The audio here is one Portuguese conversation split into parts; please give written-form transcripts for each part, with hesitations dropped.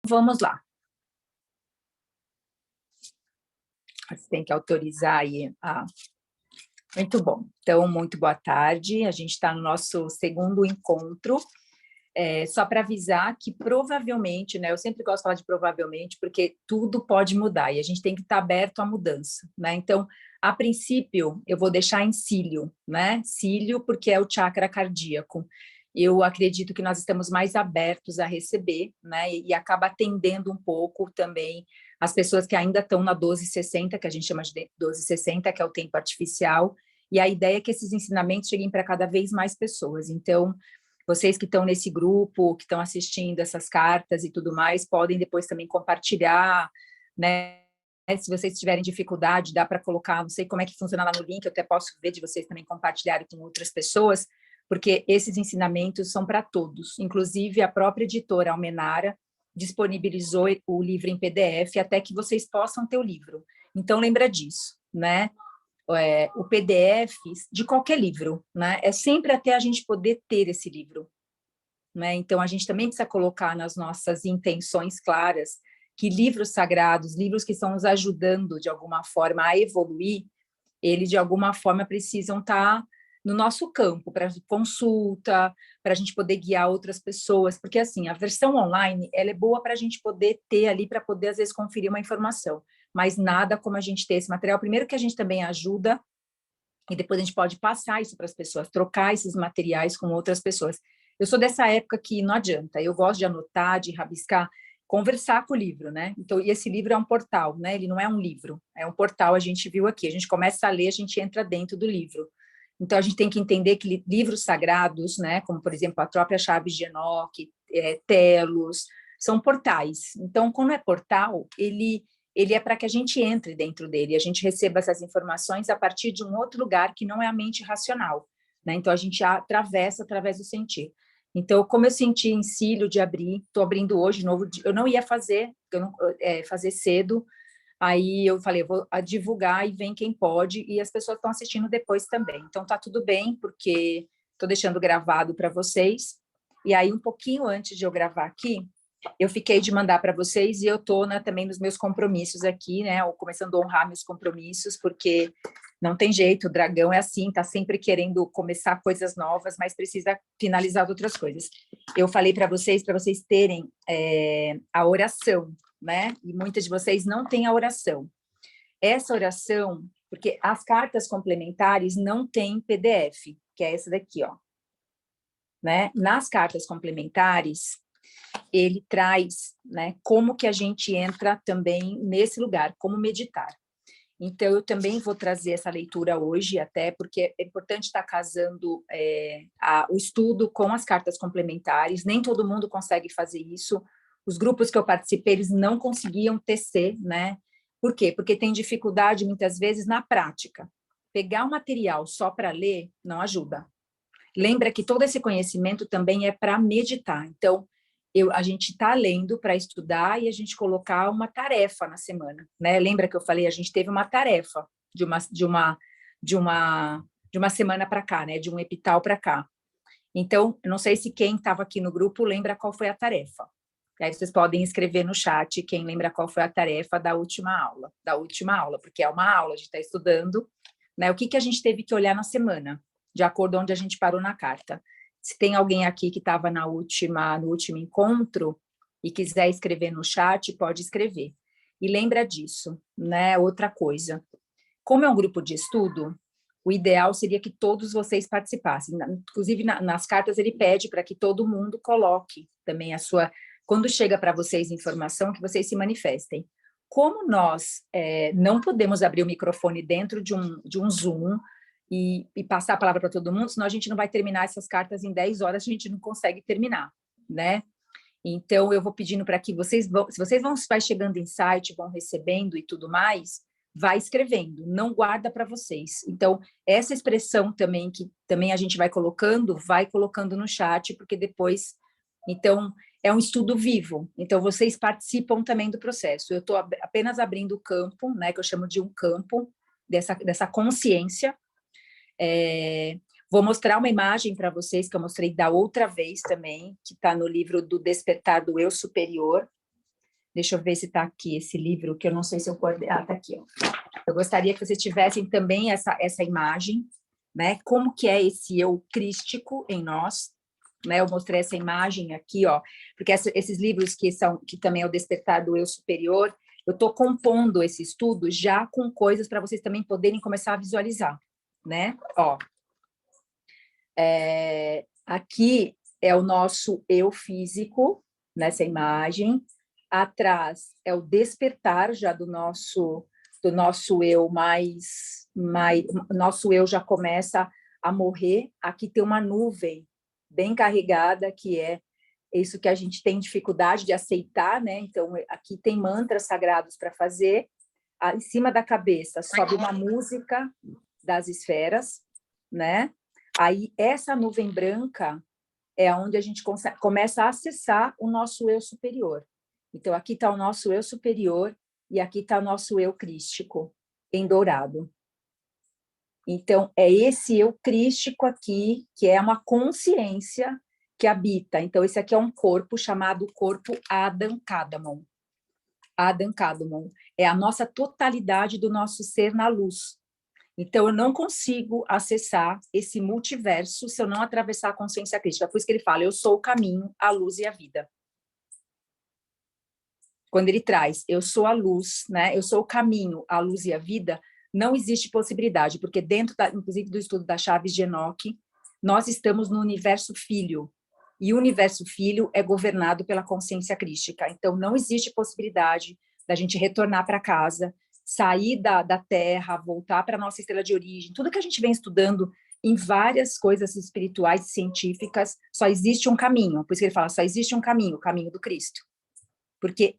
Vamos lá. Você tem que autorizar aí. Muito bom. Então, muito boa tarde. A gente está no nosso segundo encontro. Só para avisar que provavelmente, né? Eu sempre gosto de falar de provavelmente, porque tudo pode mudar e a gente tem que estar aberto à mudança, né? Então, a princípio, eu vou deixar em cílio, né? Cílio, porque é o chakra cardíaco. Eu acredito que nós estamos mais abertos a receber, né? E acaba atendendo um pouco também as pessoas que ainda estão na 1260, que a gente chama de 1260, que é o tempo artificial. E a ideia é que esses ensinamentos cheguem para cada vez mais pessoas. Então, vocês que estão nesse grupo, que estão assistindo essas cartas e tudo mais, podem depois também compartilhar, né? Se vocês tiverem dificuldade, dá para colocar, não sei como é que funciona lá no link, eu até posso ver de vocês também compartilharem com outras pessoas, porque esses ensinamentos são para todos. Inclusive, a própria editora Almenara disponibilizou o livro em PDF até que vocês possam ter o livro. Então, lembra disso, né? O PDF de qualquer livro, né? É sempre até a gente poder ter esse livro, né? Então, a gente também precisa colocar nas nossas intenções claras que livros sagrados, livros que estão nos ajudando, de alguma forma, a evoluir, eles, de alguma forma, precisam estar no nosso campo, para consulta, para a gente poder guiar outras pessoas, porque, assim, a versão online, ela é boa para a gente poder ter ali, para poder, às vezes, conferir uma informação, mas nada como a gente ter esse material. Primeiro que a gente também ajuda, e depois a gente pode passar isso para as pessoas, trocar esses materiais com outras pessoas. Eu sou dessa época que não adianta, eu gosto de anotar, de rabiscar, conversar com o livro, né? Então, e esse livro é um portal, né? Ele não é um livro, é um portal, a gente viu aqui, a gente começa a ler, a gente entra dentro do livro. Então, a gente tem que entender que livros sagrados, né, como, por exemplo, a própria Chave de Enoque, Telos, são portais. Então, quando é portal, ele é para que a gente entre dentro dele, a gente receba essas informações a partir de um outro lugar que não é a mente racional, né? Então, a gente atravessa através do sentir. Então, como eu senti em cílio de abrir, estou abrindo hoje, novo, eu não ia fazer, fazer cedo, aí eu falei, eu vou divulgar e vem quem pode, e as pessoas estão assistindo depois também. Então, tá tudo bem, porque estou deixando gravado para vocês. E aí, um pouquinho antes de eu gravar aqui, eu fiquei de mandar para vocês, e eu estou, né, também nos meus compromissos aqui, né, começando a honrar meus compromissos, porque não tem jeito, o dragão é assim, está sempre querendo começar coisas novas, mas precisa finalizar outras coisas. Eu falei para vocês terem a oração, né? E muitas de vocês não têm a oração. Essa oração, porque as cartas complementares não têm PDF, que é essa daqui, ó. Né? Nas cartas complementares, ele traz, né, como que a gente entra também nesse lugar, como meditar. Então, eu também vou trazer essa leitura hoje, até porque é importante estar casando o estudo com as cartas complementares. Nem todo mundo consegue fazer isso. Os grupos que eu participei, eles não conseguiam tecer, né? Por quê? Porque tem dificuldade, muitas vezes, na prática. Pegar o material só para ler não ajuda. Lembra que todo esse conhecimento também é para meditar. Então, a gente está lendo para estudar e a gente colocar uma tarefa na semana, né? Lembra que eu falei, a gente teve uma tarefa de uma semana para cá, né? De um epital para cá. Então, eu não sei se quem estava aqui no grupo lembra qual foi a tarefa. E aí vocês podem escrever no chat quem lembra qual foi a tarefa da última aula, porque é uma aula, a gente está estudando, né? O que a gente teve que olhar na semana, de acordo com onde a gente parou na carta. Se tem alguém aqui que estava no último encontro e quiser escrever no chat, pode escrever. E lembra disso, né? Outra coisa. Como é um grupo de estudo, o ideal seria que todos vocês participassem. Inclusive, nas cartas, ele pede para que todo mundo coloque também a sua... Quando chega para vocês informação, que vocês se manifestem. Como nós não podemos abrir o microfone dentro de um Zoom e passar a palavra para todo mundo, senão a gente não vai terminar essas cartas em 10 horas, a gente não consegue terminar, né? Então, eu vou pedindo para que vocês vão... Se vocês vai chegando em site, vão recebendo e tudo mais, vai escrevendo, não guarda para vocês. Então, essa expressão também, que também a gente vai colocando no chat, porque depois... Então, é um estudo vivo, então vocês participam também do processo. Eu estou apenas abrindo o campo, né, que eu chamo de um campo dessa consciência. Vou mostrar uma imagem para vocês, que eu mostrei da outra vez também, que está no livro do Despertar do Eu Superior, Deixa eu ver se está aqui esse livro, que eu não sei se eu coordenei. Ah, está aqui, ó. Eu gostaria que vocês tivessem também essa imagem, né? Como que é esse eu crístico em nós, né? Eu mostrei essa imagem aqui, ó, porque esses livros que também é o Despertar do Eu Superior, eu estou compondo esse estudo já com coisas para vocês também poderem começar a visualizar, né? Ó, aqui é o nosso eu físico, nessa imagem. Atrás é o despertar já do nosso eu nosso eu já começa a morrer. Aqui tem uma nuvem bem carregada, que é isso que a gente tem dificuldade de aceitar, né? Então, aqui tem mantras sagrados para fazer. Em cima da cabeça sobe uma música das esferas, né? Aí, essa nuvem branca é onde a gente começa a acessar o nosso eu superior. Então, aqui está o nosso eu superior e aqui está o nosso eu crístico, em dourado. Então, é esse eu crístico aqui, que é uma consciência que habita. Então, esse aqui é um corpo chamado corpo Adam Kadmon. Adam Kadmon é a nossa totalidade do nosso ser na luz. Então, eu não consigo acessar esse multiverso se eu não atravessar a consciência crística. Por isso que ele fala, eu sou o caminho, a luz e a vida. Quando ele traz, eu sou a luz, né? Eu sou o caminho, a luz e a vida, não existe possibilidade, porque dentro, inclusive, do estudo das chaves de Enoque, nós estamos no universo filho, e o universo filho é governado pela consciência crística. Então, não existe possibilidade da gente retornar para casa, sair da Terra, voltar para a nossa estrela de origem. Tudo que a gente vem estudando em várias coisas espirituais e científicas, só existe um caminho. Por isso que ele fala, só existe um caminho, o caminho do Cristo. Porque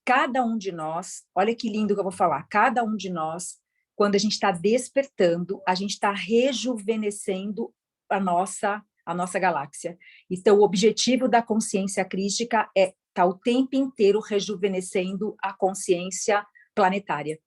cada um de nós, olha que lindo que eu vou falar, cada um de nós, quando a gente está despertando, a gente está rejuvenescendo a nossa galáxia. Então, o objetivo da consciência crística é estar o tempo inteiro rejuvenescendo a consciência planetária.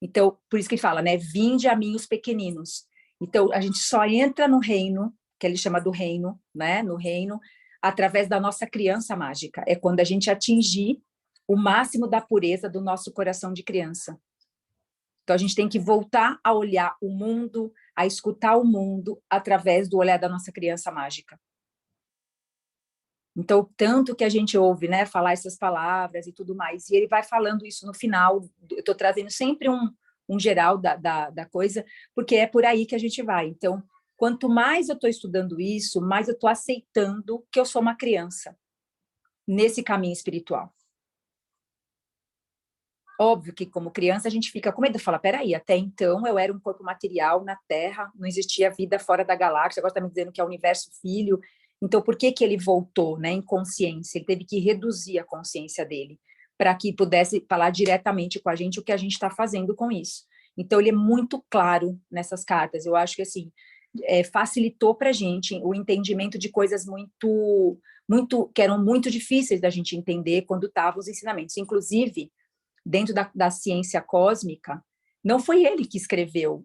Então, por isso que ele fala, né? Vinde a mim os pequeninos. Então, a gente só entra no reino, que ele chama do reino, né? No reino, através da nossa criança mágica. É quando a gente atingir o máximo da pureza do nosso coração de criança. Então, a gente tem que voltar a olhar o mundo, a escutar o mundo através do olhar da nossa criança mágica. Então, tanto que a gente ouve, né, falar essas palavras e tudo mais, e ele vai falando isso no final, eu estou trazendo sempre um geral da coisa, porque é por aí que a gente vai. Então, quanto mais eu estou estudando isso, mais eu estou aceitando que eu sou uma criança nesse caminho espiritual. Óbvio que, como criança, a gente fica com medo, fala, peraí, até então eu era um corpo material na Terra, não existia vida fora da galáxia, agora está me dizendo que é o universo filho, então por que ele voltou, né, em consciência? Ele teve que reduzir a consciência dele, para que pudesse falar diretamente com a gente o que a gente está fazendo com isso. Então ele é muito claro nessas cartas, eu acho que assim, facilitou para a gente o entendimento de coisas que eram muito difíceis da gente entender quando estavam os ensinamentos, inclusive dentro da ciência cósmica, não foi ele que escreveu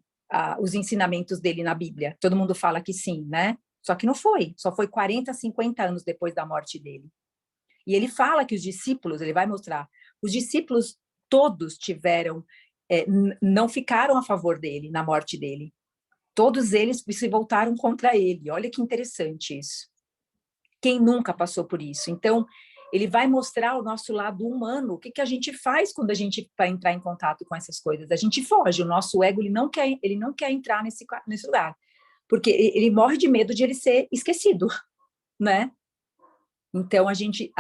os ensinamentos dele na Bíblia. Todo mundo fala que sim, né? Só que não foi. Só foi 40, 50 anos depois da morte dele. E ele fala que os discípulos, ele vai mostrar, os discípulos todos não ficaram a favor dele na morte dele. Todos eles se voltaram contra ele. Olha que interessante isso. Quem nunca passou por isso? Então, ele vai mostrar o nosso lado humano, o que a gente faz quando a gente vai entrar em contato com essas coisas. A gente foge, o nosso ego ele não quer entrar nesse lugar, porque ele morre de medo de ele ser esquecido, né? Então, a gente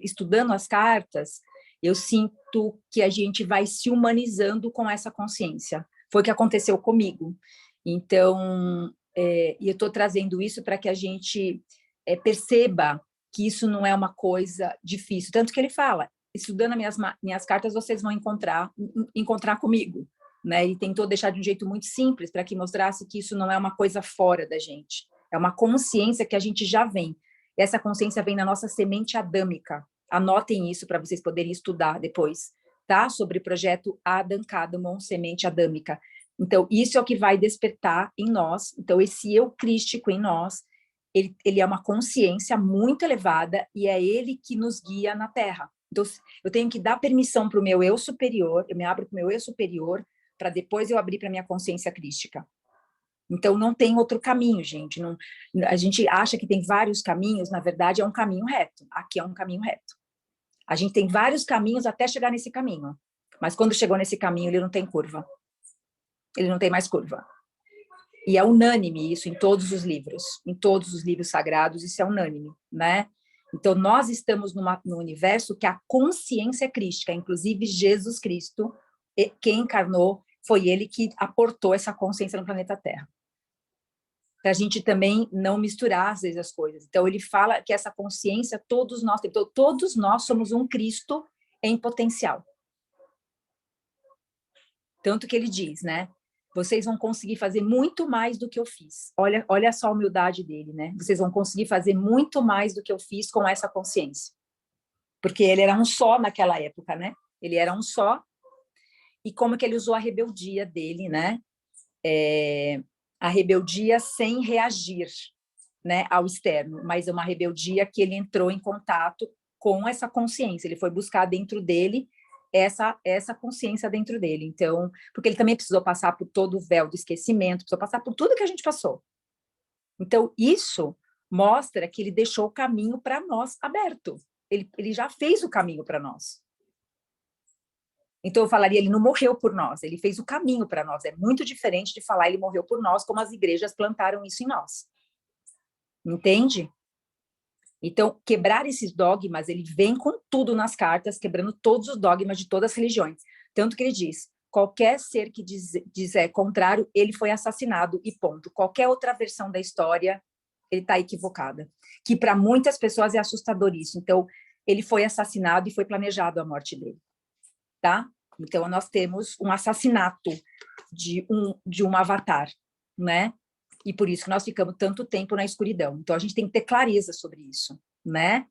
estudando as cartas, eu sinto que a gente vai se humanizando com essa consciência. Foi o que aconteceu comigo. Então, e eu estou trazendo isso para que a gente perceba que isso não é uma coisa difícil. Tanto que ele fala, estudando minhas cartas, vocês vão encontrar comigo. Né? Ele tentou deixar de um jeito muito simples para que mostrasse que isso não é uma coisa fora da gente. É uma consciência que a gente já vem. Essa consciência vem na nossa semente adâmica. Anotem isso para vocês poderem estudar depois, tá? Sobre o projeto Adam Kadmon, semente adâmica. Então, isso é o que vai despertar em nós. Então, esse eu crístico em nós, ele é uma consciência muito elevada e é ele que nos guia na Terra. Então, eu tenho que dar permissão para o meu eu superior, eu me abro para o meu eu superior, para depois eu abrir para a minha consciência crística. Então, não tem outro caminho, gente. Não, a gente acha que tem vários caminhos, na verdade, é um caminho reto. Aqui é um caminho reto. A gente tem vários caminhos até chegar nesse caminho. Mas quando chegou nesse caminho, ele não tem curva. Ele não tem mais curva. E é unânime isso em todos os livros sagrados, isso é unânime, né? Então, nós estamos no universo que a consciência é crística, inclusive Jesus Cristo, quem encarnou, foi ele que aportou essa consciência no planeta Terra. Para a gente também não misturar, às vezes, as coisas. Então, ele fala que essa consciência, todos nós, então, todos nós somos um Cristo em potencial. Tanto que ele diz, né? Vocês vão conseguir fazer muito mais do que eu fiz. Olha só a humildade dele, né? Vocês vão conseguir fazer muito mais do que eu fiz com essa consciência. Porque ele era um só naquela época, né? Ele era um só. E como que ele usou a rebeldia dele, né? A rebeldia sem reagir, né, ao externo, mas é uma rebeldia que ele entrou em contato com essa consciência. Ele foi buscar dentro dele essa consciência dentro dele. Então, porque ele também precisou passar por todo o véu do esquecimento, precisou passar por tudo que a gente passou. Então, isso mostra que ele deixou o caminho para nós aberto. Ele já fez o caminho para nós. Então, eu falaria, ele não morreu por nós, ele fez o caminho para nós. É muito diferente de falar ele morreu por nós, como as igrejas plantaram isso em nós. Entende? Então, quebrar esses dogmas, ele vem com tudo nas cartas, quebrando todos os dogmas de todas as religiões. Tanto que ele diz, qualquer ser que dizer contrário, ele foi assassinado e ponto. Qualquer outra versão da história, ele está equivocada. Que para muitas pessoas é assustador isso. Então, ele foi assassinado e foi planejado a morte dele. Tá? Então, nós temos um assassinato de um avatar, né? E por isso que nós ficamos tanto tempo na escuridão. Então, a gente tem que ter clareza sobre isso, né?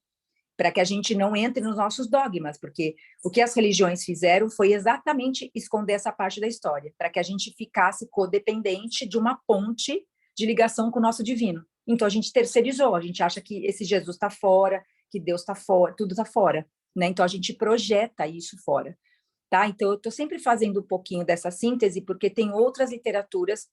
Para que a gente não entre nos nossos dogmas, porque o que as religiões fizeram foi exatamente esconder essa parte da história, para que a gente ficasse codependente de uma ponte de ligação com o nosso divino. Então, a gente terceirizou, a gente acha que esse Jesus está fora, que Deus está fora, tudo está fora, né? Então, a gente projeta isso fora, tá? Então, eu estou sempre fazendo um pouquinho dessa síntese, porque tem outras literaturas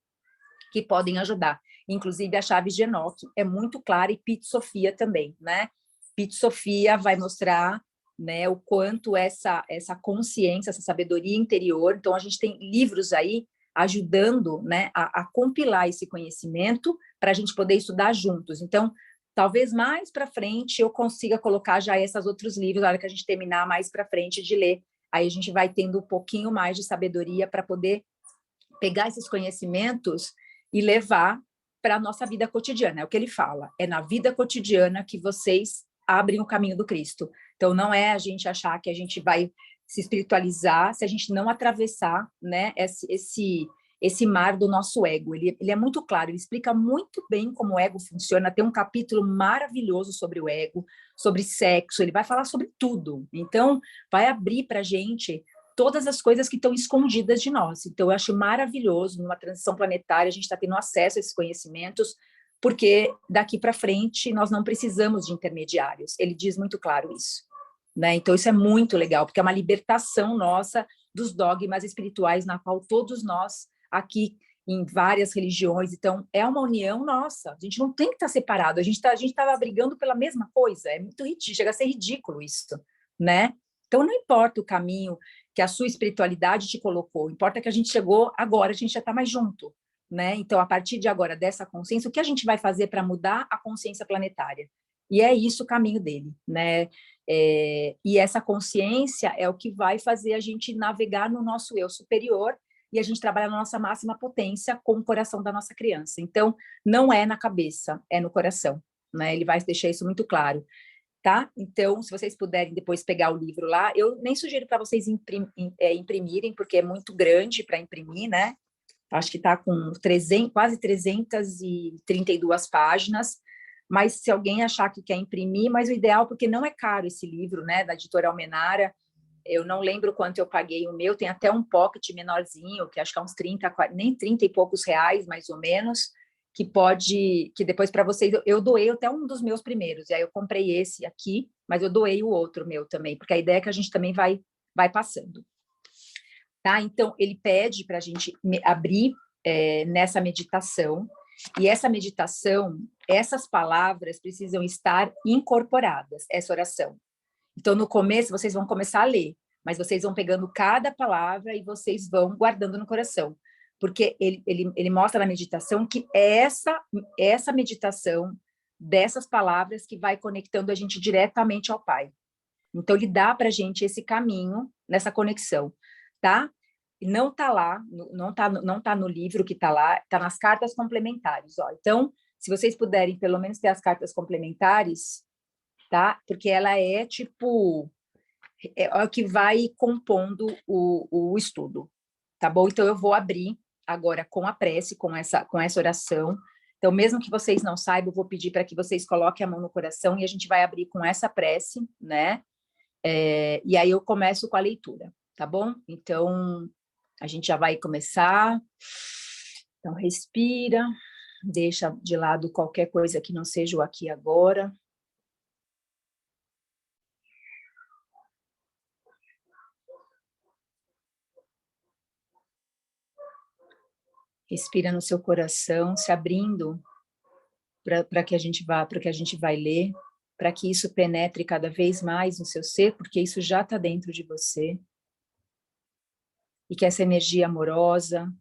que podem ajudar. Inclusive, a chave de Enoque é muito clara, e Pit Sofia também, né? Pit Sofia vai mostrar, né, o quanto essa consciência, essa sabedoria interior. Então, a gente tem livros aí ajudando, né, a compilar esse conhecimento para a gente poder estudar juntos. Então, talvez mais para frente eu consiga colocar já esses outros livros, na hora que a gente terminar mais para frente de ler. Aí a gente vai tendo um pouquinho mais de sabedoria para poder pegar esses conhecimentos e levar para a nossa vida cotidiana. É o que ele fala, é na vida cotidiana que vocês abrem o caminho do Cristo. Então, não é a gente achar que a gente vai se espiritualizar se a gente não atravessar, né, esse mar do nosso ego. Ele é muito claro, ele explica muito bem como o ego funciona, tem um capítulo maravilhoso sobre o ego, sobre sexo, ele vai falar sobre tudo. Então, vai abrir para a gente todas as coisas que estão escondidas de nós. Então, eu acho maravilhoso, numa transição planetária, a gente está tendo acesso a esses conhecimentos, porque daqui para frente nós não precisamos de intermediários. Ele diz muito claro isso, né? Então, isso é muito legal, porque é uma libertação nossa dos dogmas espirituais, na qual todos nós, aqui em várias religiões, então, é uma união nossa. A gente não tem que estar separado, a gente estava brigando pela mesma coisa, é muito ridículo, chega a ser ridículo isso, né? Então, não importa o caminho que a sua espiritualidade te colocou, importa que a gente chegou agora, a gente já está mais junto, né? Então, a partir de agora, dessa consciência, o que a gente vai fazer para mudar a consciência planetária? E é isso o caminho dele, né? E essa consciência é o que vai fazer a gente navegar no nosso eu superior e a gente trabalhar na nossa máxima potência com o coração da nossa criança. Então, não é na cabeça, é no coração, né? Ele vai deixar isso muito claro. Tá? Então, se vocês puderem depois pegar o livro lá, eu nem sugiro para vocês imprimirem, porque é muito grande para imprimir, né? Acho que está com quase 332 páginas, mas se alguém achar que quer imprimir, mas o ideal, porque não é caro esse livro, né, da editora Almenara, eu não lembro quanto eu paguei o meu, tem até um pocket menorzinho, que acho que é uns 30, nem 30 e poucos reais, mais ou menos, que depois para vocês, eu doei até um dos meus primeiros, e aí eu comprei esse aqui, mas eu doei o outro meu também, porque a ideia é que a gente também vai passando. Tá? Então, ele pede para a gente abrir nessa meditação, e essa meditação, essas palavras precisam estar incorporadas, essa oração. Então, no começo, vocês vão começar a ler, mas vocês vão pegando cada palavra e vocês vão guardando no coração. Porque ele mostra na meditação que é essa meditação dessas palavras que vai conectando a gente diretamente ao Pai. Então, ele dá para a gente esse caminho nessa conexão, tá? Não está lá, não tá no livro que está lá, está nas cartas complementares. Ó. Então, se vocês puderem, pelo menos, ter as cartas complementares, tá? Porque ela é tipo é o que vai compondo o estudo, tá bom? Então eu vou abrir agora com a prece, com essa oração. Então, mesmo que vocês não saibam, eu vou pedir para que vocês coloquem a mão no coração e a gente vai abrir com essa prece, né? E aí eu começo com a leitura, tá bom? Então, a gente já vai começar. Então, respira, deixa de lado qualquer coisa que não seja o aqui e agora. Respira no seu coração, se abrindo para que a gente vá, para que a gente vai ler, para que isso penetre cada vez mais no seu ser, porque isso já está dentro de você. E que essa energia amorosa,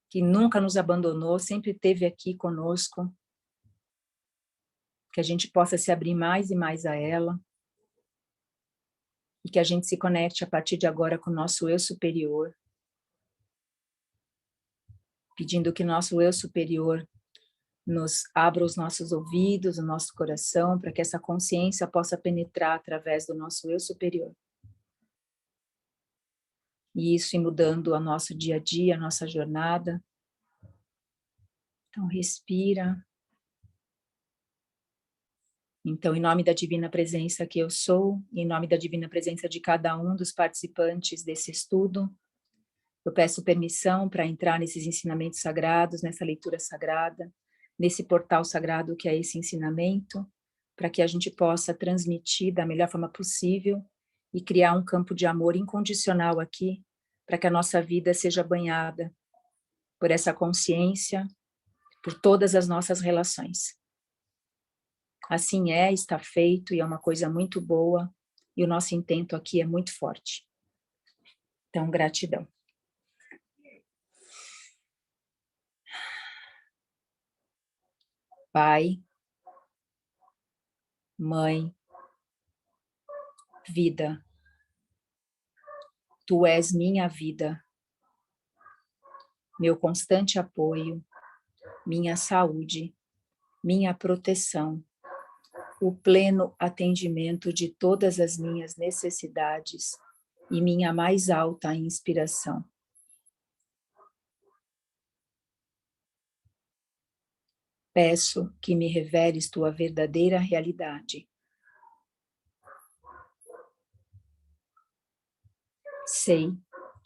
que nunca nos abandonou, sempre esteve aqui conosco, que a gente possa se abrir mais e mais a ela, e que a gente se conecte a partir de agora com o nosso eu superior, pedindo que nosso eu superior nos abra os nossos ouvidos, o nosso coração, para que essa consciência possa penetrar através do nosso eu superior. E isso ir mudando o nosso dia a dia, a nossa jornada. Então, respira. Então, em nome da divina presença que eu sou, em nome da divina presença de cada um dos participantes desse estudo, eu peço permissão para entrar nesses ensinamentos sagrados, nessa leitura sagrada, nesse portal sagrado que é esse ensinamento, para que a gente possa transmitir da melhor forma possível e criar um campo de amor incondicional aqui, para que a nossa vida seja banhada por essa consciência, por todas as nossas relações. Assim é, está feito e é uma coisa muito boa, e o nosso intento aqui é muito forte. Então, gratidão. Pai, Mãe, vida, Tu és minha vida, meu constante apoio, minha saúde, minha proteção, o pleno atendimento de todas as minhas necessidades e minha mais alta inspiração. Peço que me reveles tua verdadeira realidade. Sei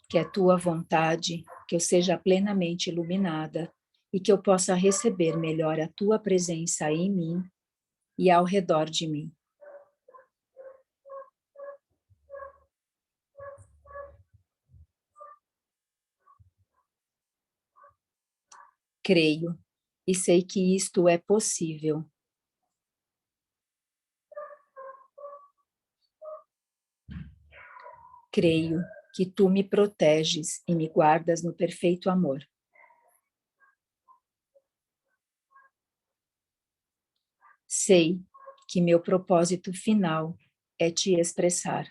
que é tua vontade que eu seja plenamente iluminada e que eu possa receber melhor a tua presença em mim e ao redor de mim. Creio e sei que isto é possível. Creio que tu me proteges e me guardas no perfeito amor. Sei que meu propósito final é te expressar.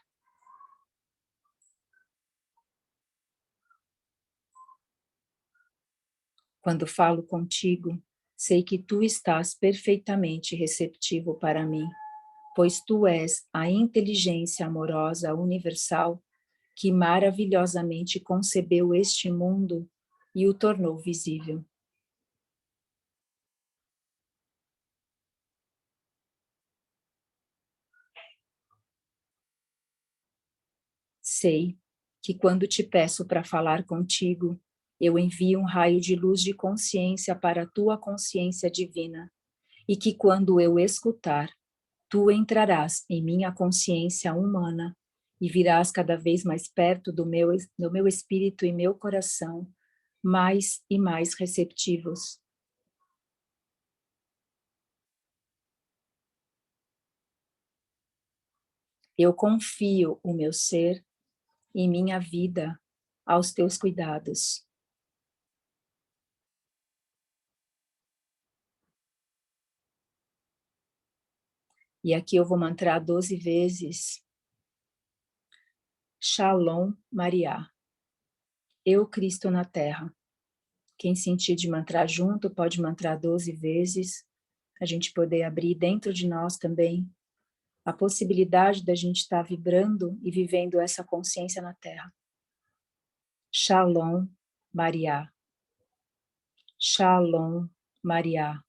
Quando falo contigo, sei que tu estás perfeitamente receptivo para mim, pois tu és a inteligência amorosa universal que maravilhosamente concebeu este mundo e o tornou visível. Sei que quando te peço para falar contigo, eu envio um raio de luz de consciência para a tua consciência divina, e que quando eu escutar, tu entrarás em minha consciência humana e virás cada vez mais perto do meu espírito e meu coração, mais e mais receptivos. Eu confio o meu ser e minha vida aos teus cuidados. E aqui eu vou mantrar 12 vezes. Shalom Maria. Eu, Cristo na Terra. Quem sentir de mantrar junto, pode mantrar 12 vezes. A gente poder abrir dentro de nós também a possibilidade da gente estar vibrando e vivendo essa consciência na Terra. Shalom Maria. Shalom Maria.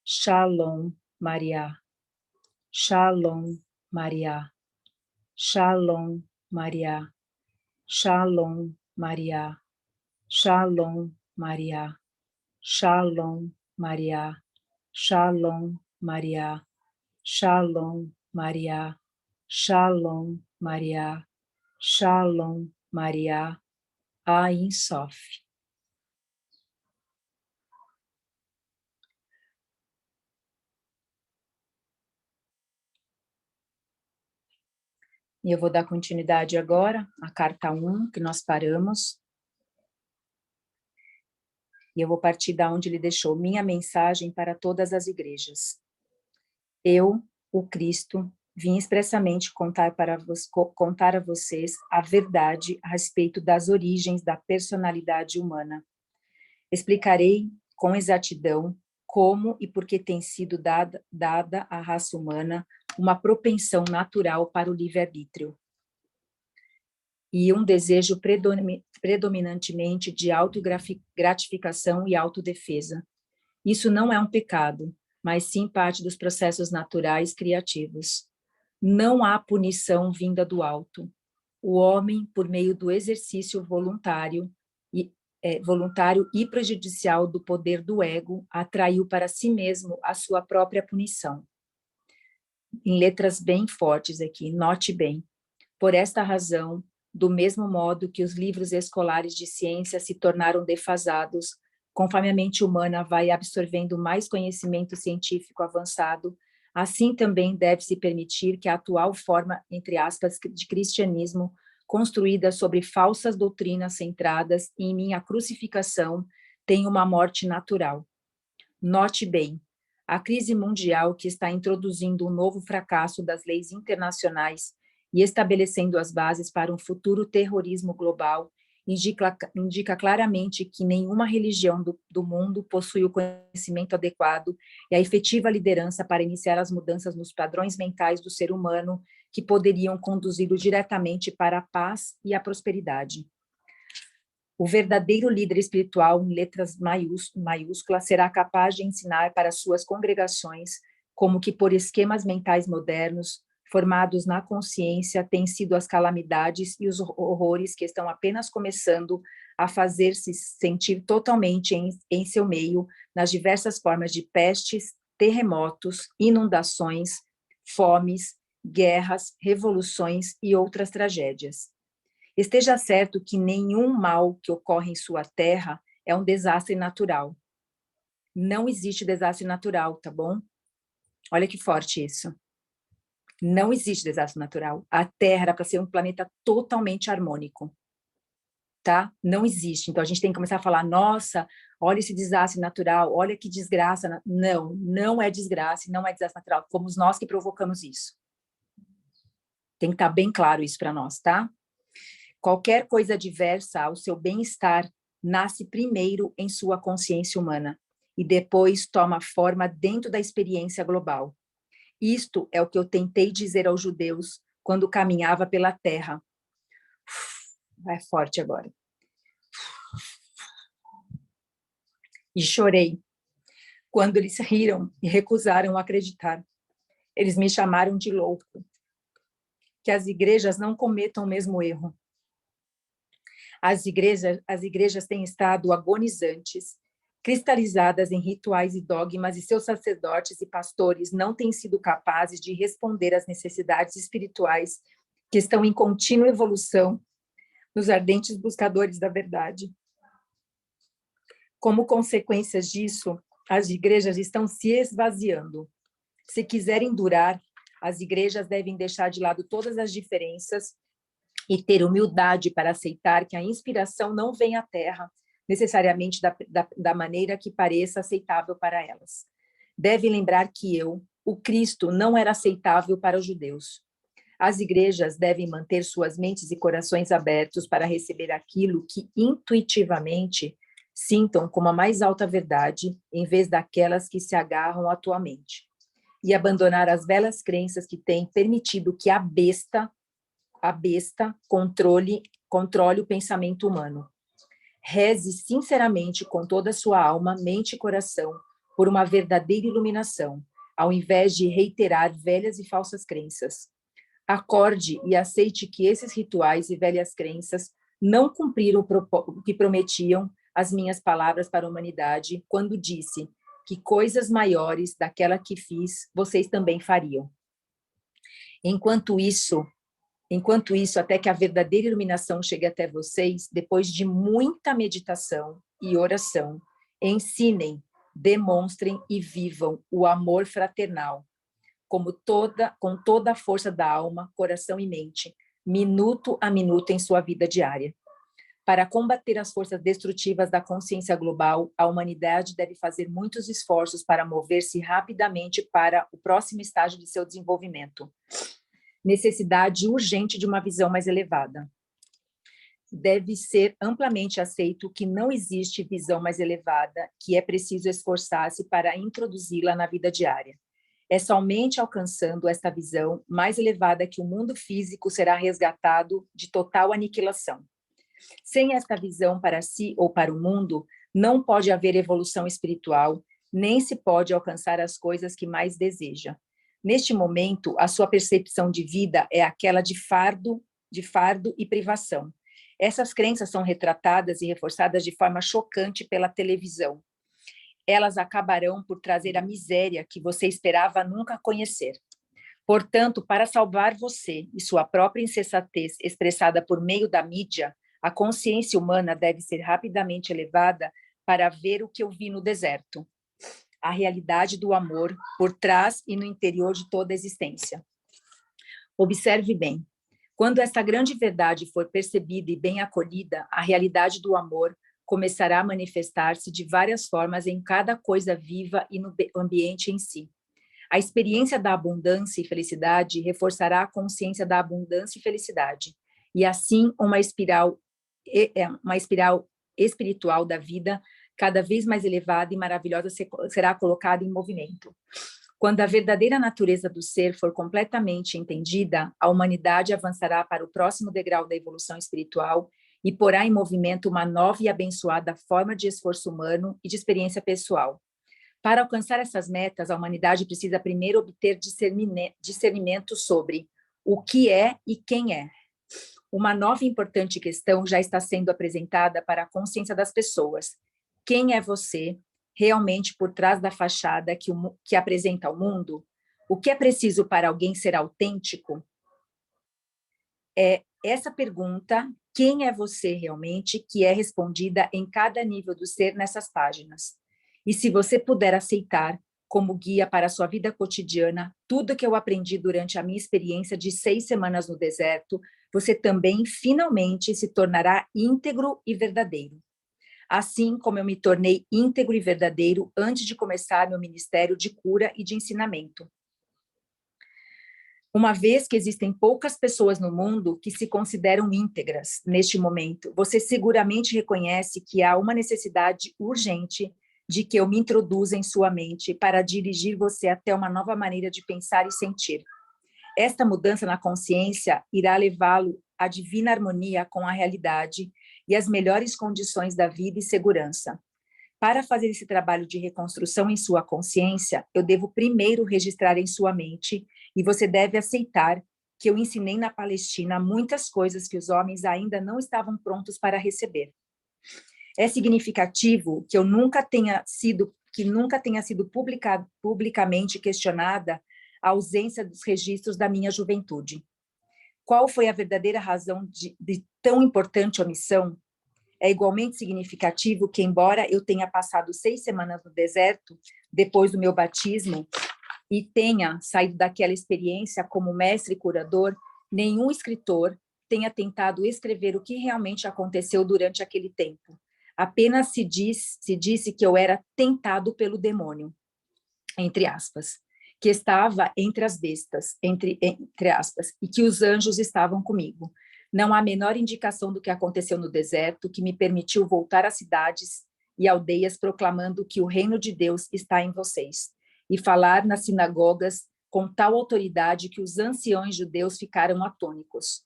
Shalom Maria. Shalom Maria. Shalom Maria. Shalom Maria. Shalom Maria. Shalom Maria. Shalom Maria. Shalom Maria. Shalom Maria. Shalom Maria. Ein Sof. E eu vou dar continuidade agora à carta 1, que nós paramos. E eu vou partir da onde ele deixou minha mensagem para todas as igrejas. Eu, o Cristo, vim expressamente contar a vocês a verdade a respeito das origens da personalidade humana. Explicarei com exatidão como e por que tem sido dada à raça humana uma propensão natural para o livre-arbítrio e um desejo predominantemente de autogratificação e autodefesa. Isso não é um pecado, mas sim parte dos processos naturais criativos. Não há punição vinda do alto. O homem, por meio do exercício voluntário e prejudicial do poder do ego, atraiu para si mesmo a sua própria punição. Em letras bem fortes aqui, note bem. Por esta razão, do mesmo modo que os livros escolares de ciência se tornaram defasados, conforme a mente humana vai absorvendo mais conhecimento científico avançado, assim também deve-se permitir que a atual forma, entre aspas, de cristianismo, construída sobre falsas doutrinas centradas em minha crucificação, tenha uma morte natural. Note bem, a crise mundial que está introduzindo um novo fracasso das leis internacionais e estabelecendo as bases para um futuro terrorismo global, indica claramente que nenhuma religião do mundo possui o conhecimento adequado e a efetiva liderança para iniciar as mudanças nos padrões mentais do ser humano que poderiam conduzi-lo diretamente para a paz e a prosperidade. O verdadeiro líder espiritual, em letras maiúsculas, será capaz de ensinar para suas congregações como que por esquemas mentais modernos, formados na consciência, têm sido as calamidades e os horrores que estão apenas começando a fazer-se sentir totalmente em seu meio, nas diversas formas de pestes, terremotos, inundações, fomes, guerras, revoluções e outras tragédias. Esteja certo que nenhum mal que ocorre em sua terra é um desastre natural. Não existe desastre natural, tá bom? Olha que forte isso. Não existe desastre natural. A Terra era para ser um planeta totalmente harmônico, tá? Não existe. Então, a gente tem que começar a falar, nossa, olha esse desastre natural, olha que desgraça. Não, não é desgraça, não é desastre natural. Fomos nós que provocamos isso. Tem que estar bem claro isso para nós, tá? Qualquer coisa adversa ao seu bem-estar nasce primeiro em sua consciência humana e depois toma forma dentro da experiência global. Isto é o que eu tentei dizer aos judeus quando caminhava pela terra. Vai forte agora. E chorei quando eles riram e recusaram acreditar. Eles me chamaram de louco. Que as igrejas não cometam o mesmo erro. As igrejas têm estado agonizantes, cristalizadas em rituais e dogmas, e seus sacerdotes e pastores não têm sido capazes de responder às necessidades espirituais que estão em contínua evolução nos ardentes buscadores da verdade. Como consequências disso, as igrejas estão se esvaziando. Se quiserem durar, as igrejas devem deixar de lado todas as diferenças e ter humildade para aceitar que a inspiração não vem à Terra, necessariamente da maneira que pareça aceitável para elas. Deve lembrar que o Cristo, não era aceitável para os judeus. As igrejas devem manter suas mentes e corações abertos para receber aquilo que intuitivamente sintam como a mais alta verdade, em vez daquelas que se agarram atualmente. E abandonar as belas crenças que têm permitido que a besta controle o pensamento humano. Reze sinceramente com toda a sua alma, mente e coração por uma verdadeira iluminação, ao invés de reiterar velhas e falsas crenças. Acorde e aceite que esses rituais e velhas crenças não cumpriram o que prometiam as minhas palavras para a humanidade quando disse que coisas maiores daquela que fiz, vocês também fariam. Enquanto isso, até que a verdadeira iluminação chegue até vocês, depois de muita meditação e oração, ensinem, demonstrem e vivam o amor fraternal, com toda a força da alma, coração e mente, minuto a minuto em sua vida diária. Para combater as forças destrutivas da consciência global, a humanidade deve fazer muitos esforços para mover-se rapidamente para o próximo estágio de seu desenvolvimento. Necessidade urgente de uma visão mais elevada. Deve ser amplamente aceito que não existe visão mais elevada, que é preciso esforçar-se para introduzi-la na vida diária. É somente alcançando esta visão mais elevada que o mundo físico será resgatado de total aniquilação. Sem esta visão para si ou para o mundo, não pode haver evolução espiritual, nem se pode alcançar as coisas que mais deseja. Neste momento, a sua percepção de vida é aquela de fardo e privação. Essas crenças são retratadas e reforçadas de forma chocante pela televisão. Elas acabarão por trazer a miséria que você esperava nunca conhecer. Portanto, para salvar você e sua própria insensatez expressada por meio da mídia, a consciência humana deve ser rapidamente elevada para ver o que eu vi no deserto. A realidade do amor por trás e no interior de toda a existência. Observe bem. Quando esta grande verdade for percebida e bem acolhida, a realidade do amor começará a manifestar-se de várias formas em cada coisa viva e no ambiente em si. A experiência da abundância e felicidade reforçará a consciência da abundância e felicidade, e assim uma espiral espiritual da vida cada vez mais elevada e maravilhosa será colocada em movimento. Quando a verdadeira natureza do ser for completamente entendida, a humanidade avançará para o próximo degrau da evolução espiritual e porá em movimento uma nova e abençoada forma de esforço humano e de experiência pessoal. Para alcançar essas metas, a humanidade precisa primeiro obter discernimento sobre o que é e quem é. Uma nova e importante questão já está sendo apresentada para a consciência das pessoas. Quem é você, realmente por trás da fachada que apresenta ao mundo? O que é preciso para alguém ser autêntico? É essa pergunta, quem é você realmente, que é respondida em cada nível do ser nessas páginas. E se você puder aceitar como guia para a sua vida cotidiana tudo que eu aprendi durante a minha experiência de 6 semanas no deserto, você também finalmente se tornará íntegro e verdadeiro. Assim como eu me tornei íntegro e verdadeiro antes de começar meu ministério de cura e de ensinamento. Uma vez que existem poucas pessoas no mundo que se consideram íntegras neste momento, você seguramente reconhece que há uma necessidade urgente de que eu me introduza em sua mente para dirigir você até uma nova maneira de pensar e sentir. Esta mudança na consciência irá levá-lo à divina harmonia com a realidade e as melhores condições da vida e segurança. Para fazer esse trabalho de reconstrução em sua consciência, eu devo primeiro registrar em sua mente, e você deve aceitar que eu ensinei na Palestina muitas coisas que os homens ainda não estavam prontos para receber. É significativo que nunca tenha sido publicamente questionada a ausência dos registros da minha juventude. Qual foi a verdadeira razão de tão importante omissão? É igualmente significativo que, embora eu tenha passado 6 semanas no deserto, depois do meu batismo, e tenha saído daquela experiência como mestre e curador, nenhum escritor tenha tentado escrever o que realmente aconteceu durante aquele tempo. Apenas se disse que eu era tentado pelo demônio, entre aspas, que estava entre as bestas, entre aspas, e que os anjos estavam comigo. Não há a menor indicação do que aconteceu no deserto que me permitiu voltar às cidades e aldeias proclamando que o reino de Deus está em vocês, e falar nas sinagogas com tal autoridade que os anciões judeus ficaram atônitos.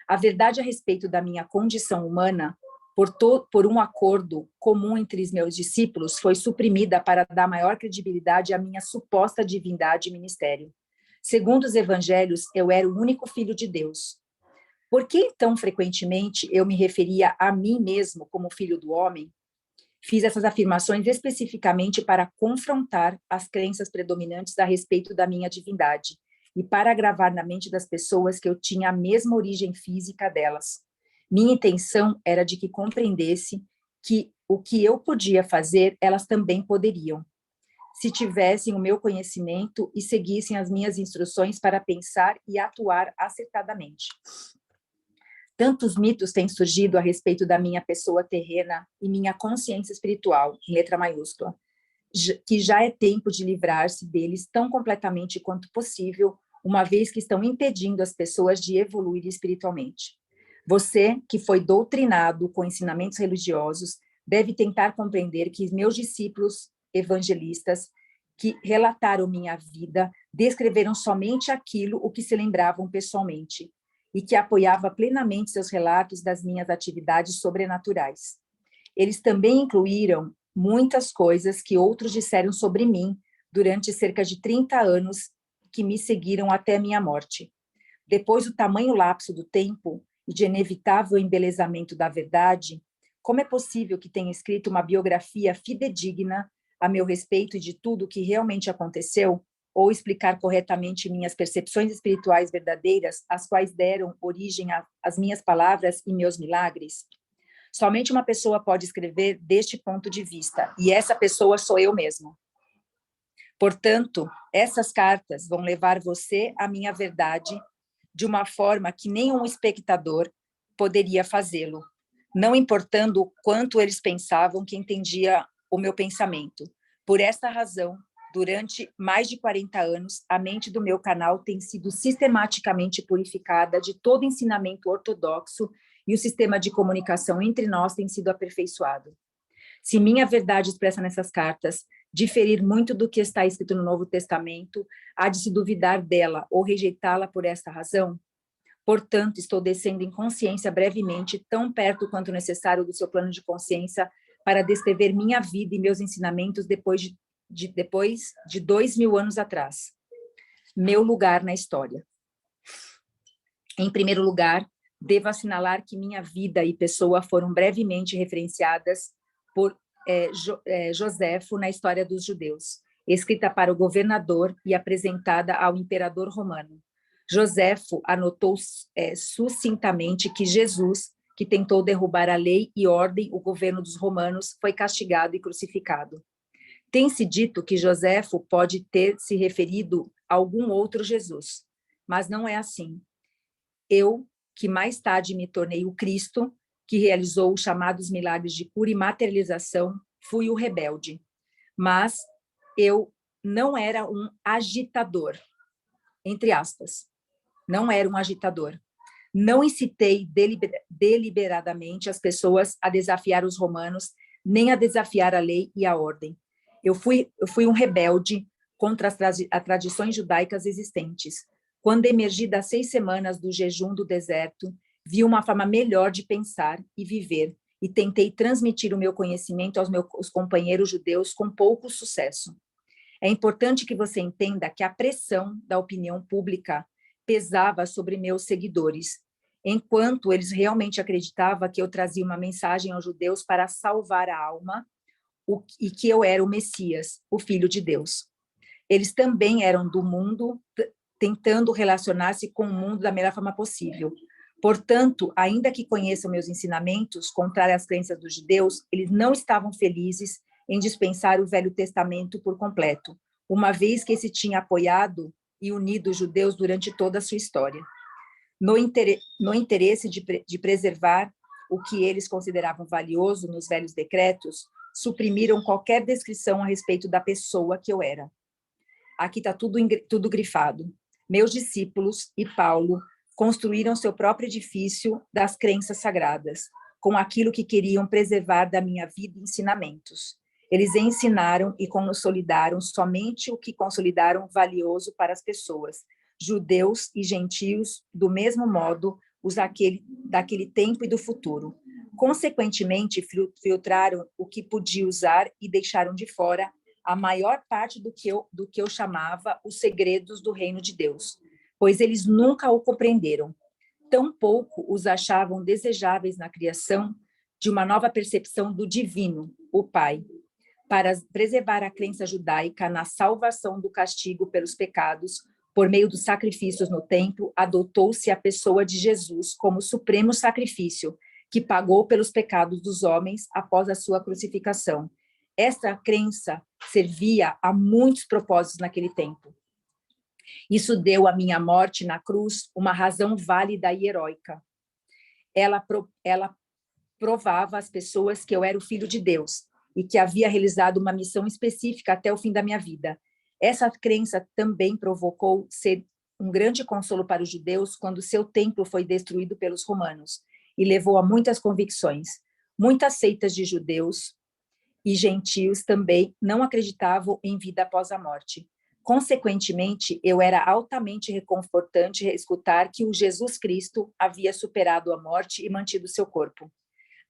A verdade a respeito da minha condição humana, por um acordo comum entre os meus discípulos, foi suprimida para dar maior credibilidade à minha suposta divindade e ministério. Segundo os evangelhos, eu era o único filho de Deus. Por que, tão frequentemente, eu me referia a mim mesmo como filho do homem? Fiz essas afirmações especificamente para confrontar as crenças predominantes a respeito da minha divindade e para gravar na mente das pessoas que eu tinha a mesma origem física delas. Minha intenção era de que compreendesse que o que eu podia fazer, elas também poderiam, se tivessem o meu conhecimento e seguissem as minhas instruções para pensar e atuar acertadamente. Tantos mitos têm surgido a respeito da minha pessoa terrena e minha consciência espiritual, em letra maiúscula, que já é tempo de livrar-se deles tão completamente quanto possível, uma vez que estão impedindo as pessoas de evoluir espiritualmente. Você, que foi doutrinado com ensinamentos religiosos, deve tentar compreender que meus discípulos evangelistas, que relataram minha vida, descreveram somente aquilo o que se lembravam pessoalmente, e que apoiava plenamente seus relatos das minhas atividades sobrenaturais. Eles também incluíram muitas coisas que outros disseram sobre mim durante cerca de 30 anos que me seguiram até a minha morte. Depois do tamanho lapso do tempo e de inevitável embelezamento da verdade, como é possível que tenha escrito uma biografia fidedigna a meu respeito e de tudo o que realmente aconteceu, ou explicar corretamente minhas percepções espirituais verdadeiras, as quais deram origem às minhas palavras e meus milagres? Somente uma pessoa pode escrever deste ponto de vista, e essa pessoa sou eu mesmo. Portanto, essas cartas vão levar você à minha verdade de uma forma que nenhum espectador poderia fazê-lo, não importando o quanto eles pensavam que entendia o meu pensamento. Por esta razão, durante mais de 40 anos, a mente do meu canal tem sido sistematicamente purificada de todo ensinamento ortodoxo e o sistema de comunicação entre nós tem sido aperfeiçoado. Se minha verdade expressa nessas cartas diferir muito do que está escrito no Novo Testamento, há de se duvidar dela ou rejeitá-la por esta razão? Portanto, estou descendo em consciência brevemente, tão perto quanto necessário do seu plano de consciência, para descrever minha vida e meus ensinamentos depois de 2000 anos atrás. Meu lugar na história. Em primeiro lugar, devo assinalar que minha vida e pessoa foram brevemente referenciadas por Joséfo na História dos Judeus, escrita para o governador e apresentada ao imperador romano. Joséfo anotou sucintamente que Jesus, que tentou derrubar a lei e ordem, o governo dos romanos, foi castigado e crucificado. Tem-se dito que Joséfo pode ter se referido a algum outro Jesus, mas não é assim. Eu, que mais tarde me tornei o Cristo, que realizou os chamados milagres de cura e materialização, fui o rebelde. Mas eu não era um agitador, entre aspas. Não era um agitador. Não incitei deliberadamente as pessoas a desafiar os romanos, nem a desafiar a lei e a ordem. Eu fui um rebelde contra as tradições judaicas existentes. Quando emergi das 6 semanas do jejum do deserto, vi uma forma melhor de pensar e viver, e tentei transmitir o meu conhecimento aos meus companheiros judeus com pouco sucesso. É importante que você entenda que a pressão da opinião pública pesava sobre meus seguidores, enquanto eles realmente acreditavam que eu trazia uma mensagem aos judeus para salvar a alma e que eu era o Messias, o Filho de Deus. Eles também eram do mundo, tentando relacionar-se com o mundo da melhor forma possível. Portanto, ainda que conheçam meus ensinamentos, contrários às crenças dos judeus, eles não estavam felizes em dispensar o Velho Testamento por completo, uma vez que esse tinha apoiado e unido os judeus durante toda a sua história. No interesse de preservar o que eles consideravam valioso nos velhos decretos, suprimiram qualquer descrição a respeito da pessoa que eu era. Aqui está tudo grifado. Meus discípulos e Paulo construíram seu próprio edifício das crenças sagradas, com aquilo que queriam preservar da minha vida e ensinamentos. Eles ensinaram e consolidaram somente o que consolidaram valioso para as pessoas, judeus e gentios, do mesmo modo, os daquele tempo e do futuro. Consequentemente, filtraram o que podia usar e deixaram de fora a maior parte do que eu chamava os segredos do reino de Deus, pois eles nunca o compreenderam. Tampouco os achavam desejáveis na criação de uma nova percepção do divino, o Pai. Para preservar a crença judaica na salvação do castigo pelos pecados, por meio dos sacrifícios no templo, adotou-se a pessoa de Jesus como supremo sacrifício, que pagou pelos pecados dos homens após a sua crucificação. Esta crença servia a muitos propósitos naquele tempo. Isso deu à minha morte na cruz uma razão válida e heróica. Ela provava às pessoas que eu era o Filho de Deus e que havia realizado uma missão específica até o fim da minha vida. Essa crença também provocou ser um grande consolo para os judeus quando seu templo foi destruído pelos romanos e levou a muitas convicções. Muitas seitas de judeus e gentios também não acreditavam em vida após a morte. Consequentemente, eu era altamente reconfortante escutar que o Jesus Cristo havia superado a morte e mantido seu corpo.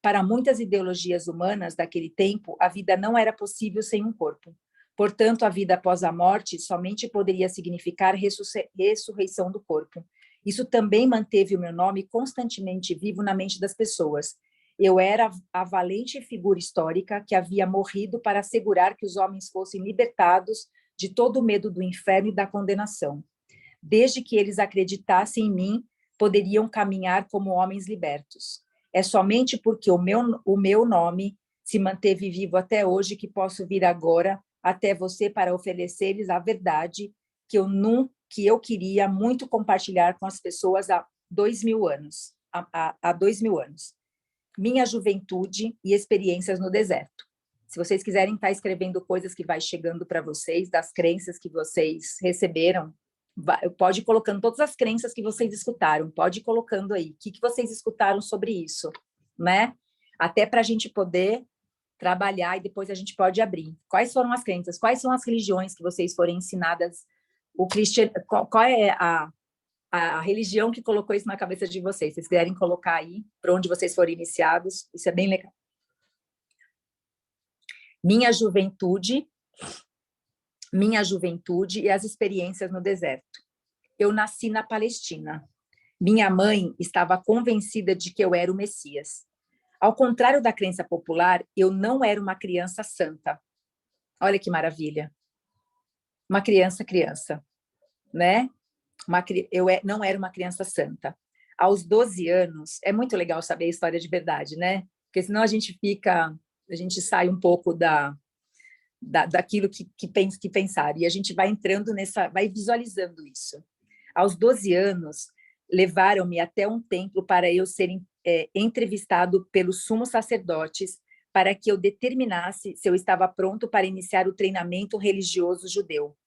Para muitas ideologias humanas daquele tempo, a vida não era possível sem um corpo. Portanto, a vida após a morte somente poderia significar ressurreição do corpo. Isso também manteve o meu nome constantemente vivo na mente das pessoas. Eu era a valente figura histórica que havia morrido para assegurar que os homens fossem libertados de todo o medo do inferno e da condenação. Desde que eles acreditassem em mim, poderiam caminhar como homens libertos. É somente porque o meu nome se manteve vivo até hoje que posso vir agora até você para oferecer-lhes a verdade que eu queria muito compartilhar com as pessoas há 2.000 anos. Há 2.000 anos. Minha juventude e experiências no deserto. Se vocês quiserem estar escrevendo coisas que vai chegando para vocês, das crenças que vocês receberam, pode ir colocando todas as crenças que vocês escutaram, pode ir colocando aí. O que vocês escutaram sobre isso, né? Até para a gente poder trabalhar e depois a gente pode abrir. Quais foram as crenças? Quais são as religiões que vocês foram ensinadas? Qual é a religião que colocou isso na cabeça de vocês? Se vocês quiserem colocar aí, para onde vocês foram iniciados, isso é bem legal. Minha juventude e as experiências no deserto. Eu nasci na Palestina. Minha mãe estava convencida de que eu era o Messias. Ao contrário da crença popular, eu não era uma criança santa. Olha que maravilha. Uma criança, né? Não era uma criança santa. Aos 12 anos, é muito legal saber a história de verdade, né? Porque senão a gente sai um pouco daquilo que pensar, e a gente vai entrando vai visualizando isso. Aos 12 anos, levaram-me até um templo para eu ser entrevistado pelos sumos sacerdotes para que eu determinasse se eu estava pronto para iniciar o treinamento religioso judeu.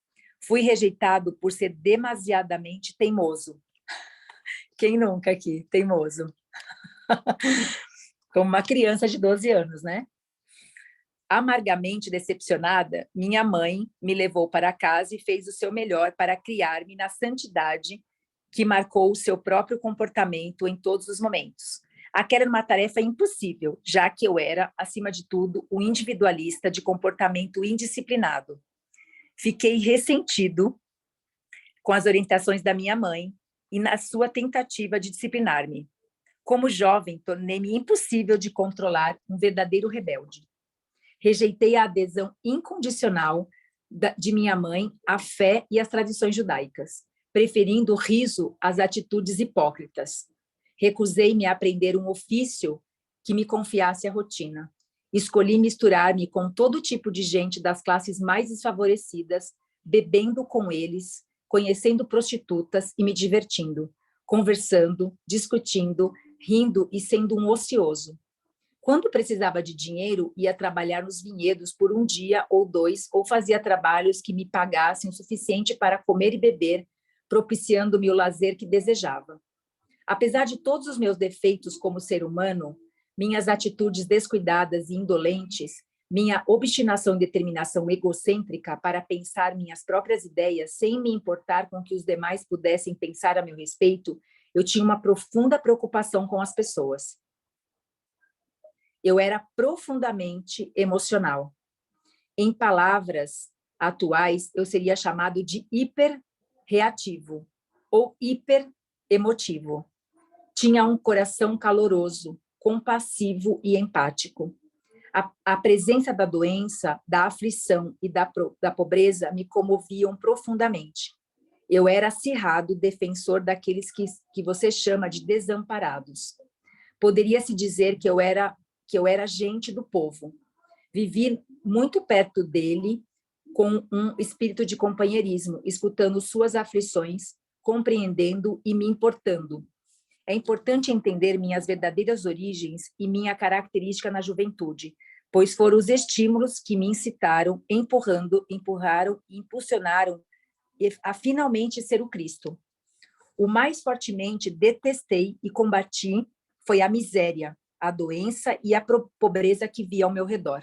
Fui rejeitado por ser demasiadamente teimoso. Quem nunca aqui, teimoso? Como uma criança de 12 anos, né? Amargamente decepcionada, minha mãe me levou para casa e fez o seu melhor para criar-me na santidade que marcou o seu próprio comportamento em todos os momentos. Aquela era uma tarefa impossível, já que eu era, acima de tudo, um individualista de comportamento indisciplinado. Fiquei ressentido com as orientações da minha mãe, e na sua tentativa de disciplinar-me. Como jovem, tornei-me impossível de controlar, um verdadeiro rebelde. Rejeitei a adesão incondicional de minha mãe à fé e às tradições judaicas, preferindo o riso às atitudes hipócritas. Recusei-me a aprender um ofício que me confiasse a rotina. Escolhi misturar-me com todo tipo de gente das classes mais desfavorecidas, bebendo com eles, conhecendo prostitutas e me divertindo, conversando, discutindo, rindo e sendo um ocioso. Quando precisava de dinheiro, ia trabalhar nos vinhedos por um dia ou dois, ou fazia trabalhos que me pagassem o suficiente para comer e beber, propiciando-me o lazer que desejava. Apesar de todos os meus defeitos como ser humano, minhas atitudes descuidadas e indolentes, minha obstinação e determinação egocêntrica para pensar minhas próprias ideias sem me importar com que os demais pudessem pensar a meu respeito, eu tinha uma profunda preocupação com as pessoas. Eu era profundamente emocional. Em palavras atuais, eu seria chamado de hiperreativo ou hiperemotivo. Tinha um coração caloroso, compassivo e empático. A presença da doença, da aflição e da pobreza me comoviam profundamente. Eu era acirrado defensor daqueles que você chama de desamparados. Poderia-se dizer que eu era gente do povo. Vivi muito perto dele com um espírito de companheirismo, escutando suas aflições, compreendendo e me importando. É importante entender minhas verdadeiras origens e minha característica na juventude, pois foram os estímulos que me incitaram, empurraram e impulsionaram a finalmente ser o Cristo. O mais fortemente detestei e combati foi a miséria, a doença e a pobreza que via ao meu redor.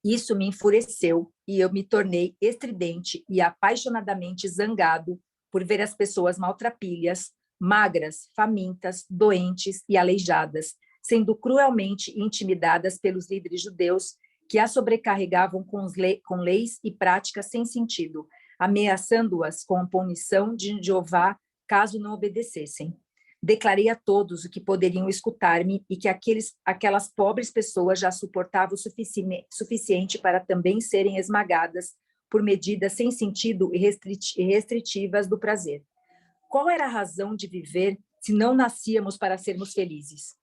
Isso me enfureceu e eu me tornei estridente e apaixonadamente zangado por ver as pessoas maltrapilhas, magras, famintas, doentes e aleijadas, sendo cruelmente intimidadas pelos líderes judeus que as sobrecarregavam com leis e práticas sem sentido, ameaçando-as com a punição de Jeová caso não obedecessem. Declarei a todos o que poderiam escutar-me e que aquelas pobres pessoas já suportavam o suficiente para também serem esmagadas por medidas sem sentido e restritivas do prazer. Qual era a razão de viver se não nascíamos para sermos felizes?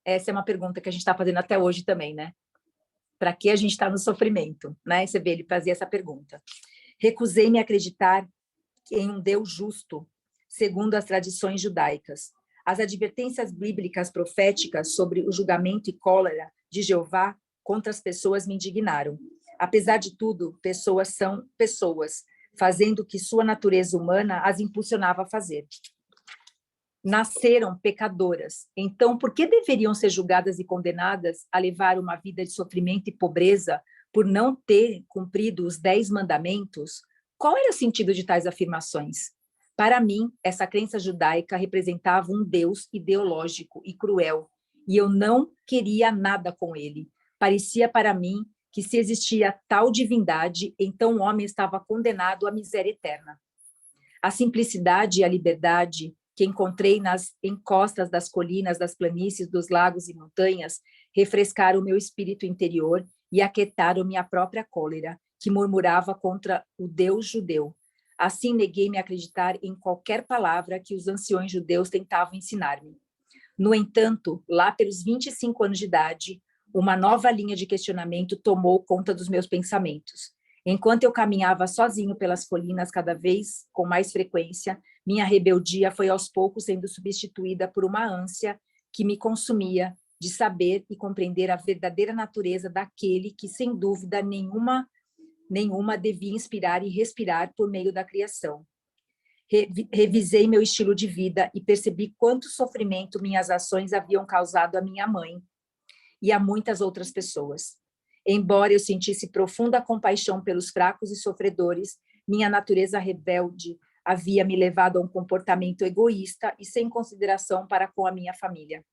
Essa é uma pergunta que a gente está fazendo até hoje também, né? Para que a gente está no sofrimento, né? Você vê, ele fazia essa pergunta. Recusei-me a acreditar em um Deus justo, segundo as tradições judaicas. As advertências bíblicas proféticas sobre o julgamento e cólera de Jeová contra as pessoas me indignaram. Apesar de tudo, pessoas são pessoas, fazendo o que sua natureza humana as impulsionava a fazer. Nasceram pecadoras, então por que deveriam ser julgadas e condenadas a levar uma vida de sofrimento e pobreza por não ter cumprido os 10 mandamentos? Qual era o sentido de tais afirmações? Para mim, essa crença judaica representava um Deus ideológico e cruel, e eu não queria nada com ele. Parecia para mim que se existia tal divindade, então o homem estava condenado à miséria eterna. A simplicidade e a liberdade que encontrei nas encostas das colinas, das planícies, dos lagos e montanhas, refrescaram o meu espírito interior e aquietaram minha própria cólera, que murmurava contra o Deus judeu. Assim, neguei-me a acreditar em qualquer palavra que os anciões judeus tentavam ensinar-me. No entanto, lá pelos 25 anos de idade, uma nova linha de questionamento tomou conta dos meus pensamentos. Enquanto eu caminhava sozinho pelas colinas cada vez com mais frequência, minha rebeldia foi aos poucos sendo substituída por uma ânsia que me consumia de saber e compreender a verdadeira natureza daquele que, sem dúvida nenhuma, devia inspirar e respirar por meio da criação. Revisei meu estilo de vida e percebi quanto sofrimento minhas ações haviam causado à minha mãe e a muitas outras pessoas. Embora eu sentisse profunda compaixão pelos fracos e sofredores, minha natureza rebelde havia me levado a um comportamento egoísta e sem consideração para com a minha família.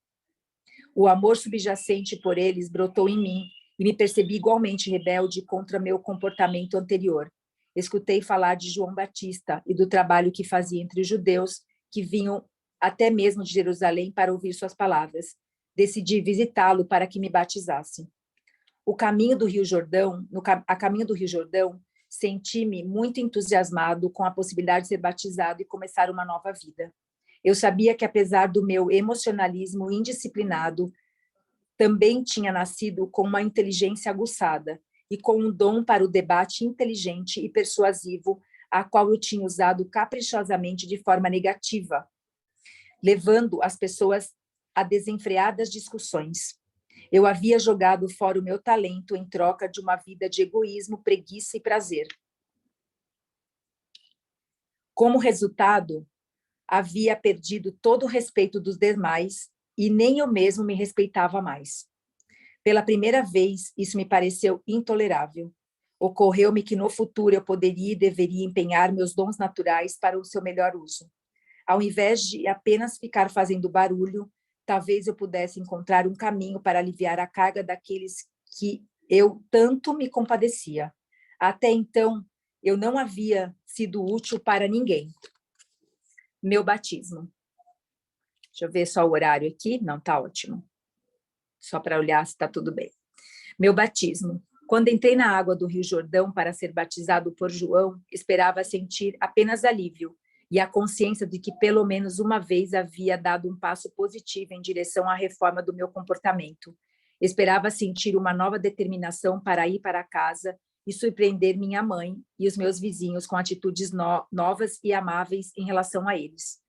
O amor subjacente por eles brotou em mim e me percebi igualmente rebelde contra meu comportamento anterior. Escutei falar de João Batista e do trabalho que fazia entre os judeus que vinham até mesmo de Jerusalém para ouvir suas palavras. Decidi visitá-lo para que me batizasse. A caminho do Rio Jordão, senti-me muito entusiasmado com a possibilidade de ser batizado e começar uma nova vida. Eu sabia que, apesar do meu emocionalismo indisciplinado, também tinha nascido com uma inteligência aguçada e com um dom para o debate inteligente e persuasivo, a qual eu tinha usado caprichosamente de forma negativa, levando as pessoas a desenfreadas discussões. Eu havia jogado fora o meu talento em troca de uma vida de egoísmo, preguiça e prazer. Como resultado, havia perdido todo o respeito dos demais e nem eu mesmo me respeitava mais. Pela primeira vez, isso me pareceu intolerável. Ocorreu-me que no futuro eu poderia e deveria empenhar meus dons naturais para o seu melhor uso. Ao invés de apenas ficar fazendo barulho, talvez eu pudesse encontrar um caminho para aliviar a carga daqueles que eu tanto me compadecia. Até então, eu não havia sido útil para ninguém. Meu batismo. Deixa eu ver só o horário aqui. Não, tá ótimo. Só para olhar se está tudo bem. Meu batismo. Quando entrei na água do Rio Jordão para ser batizado por João, esperava sentir apenas alívio e a consciência de que pelo menos uma vez havia dado um passo positivo em direção à reforma do meu comportamento. Esperava sentir uma nova determinação para ir para casa e surpreender minha mãe e os meus vizinhos com atitudes novas e amáveis em relação a eles.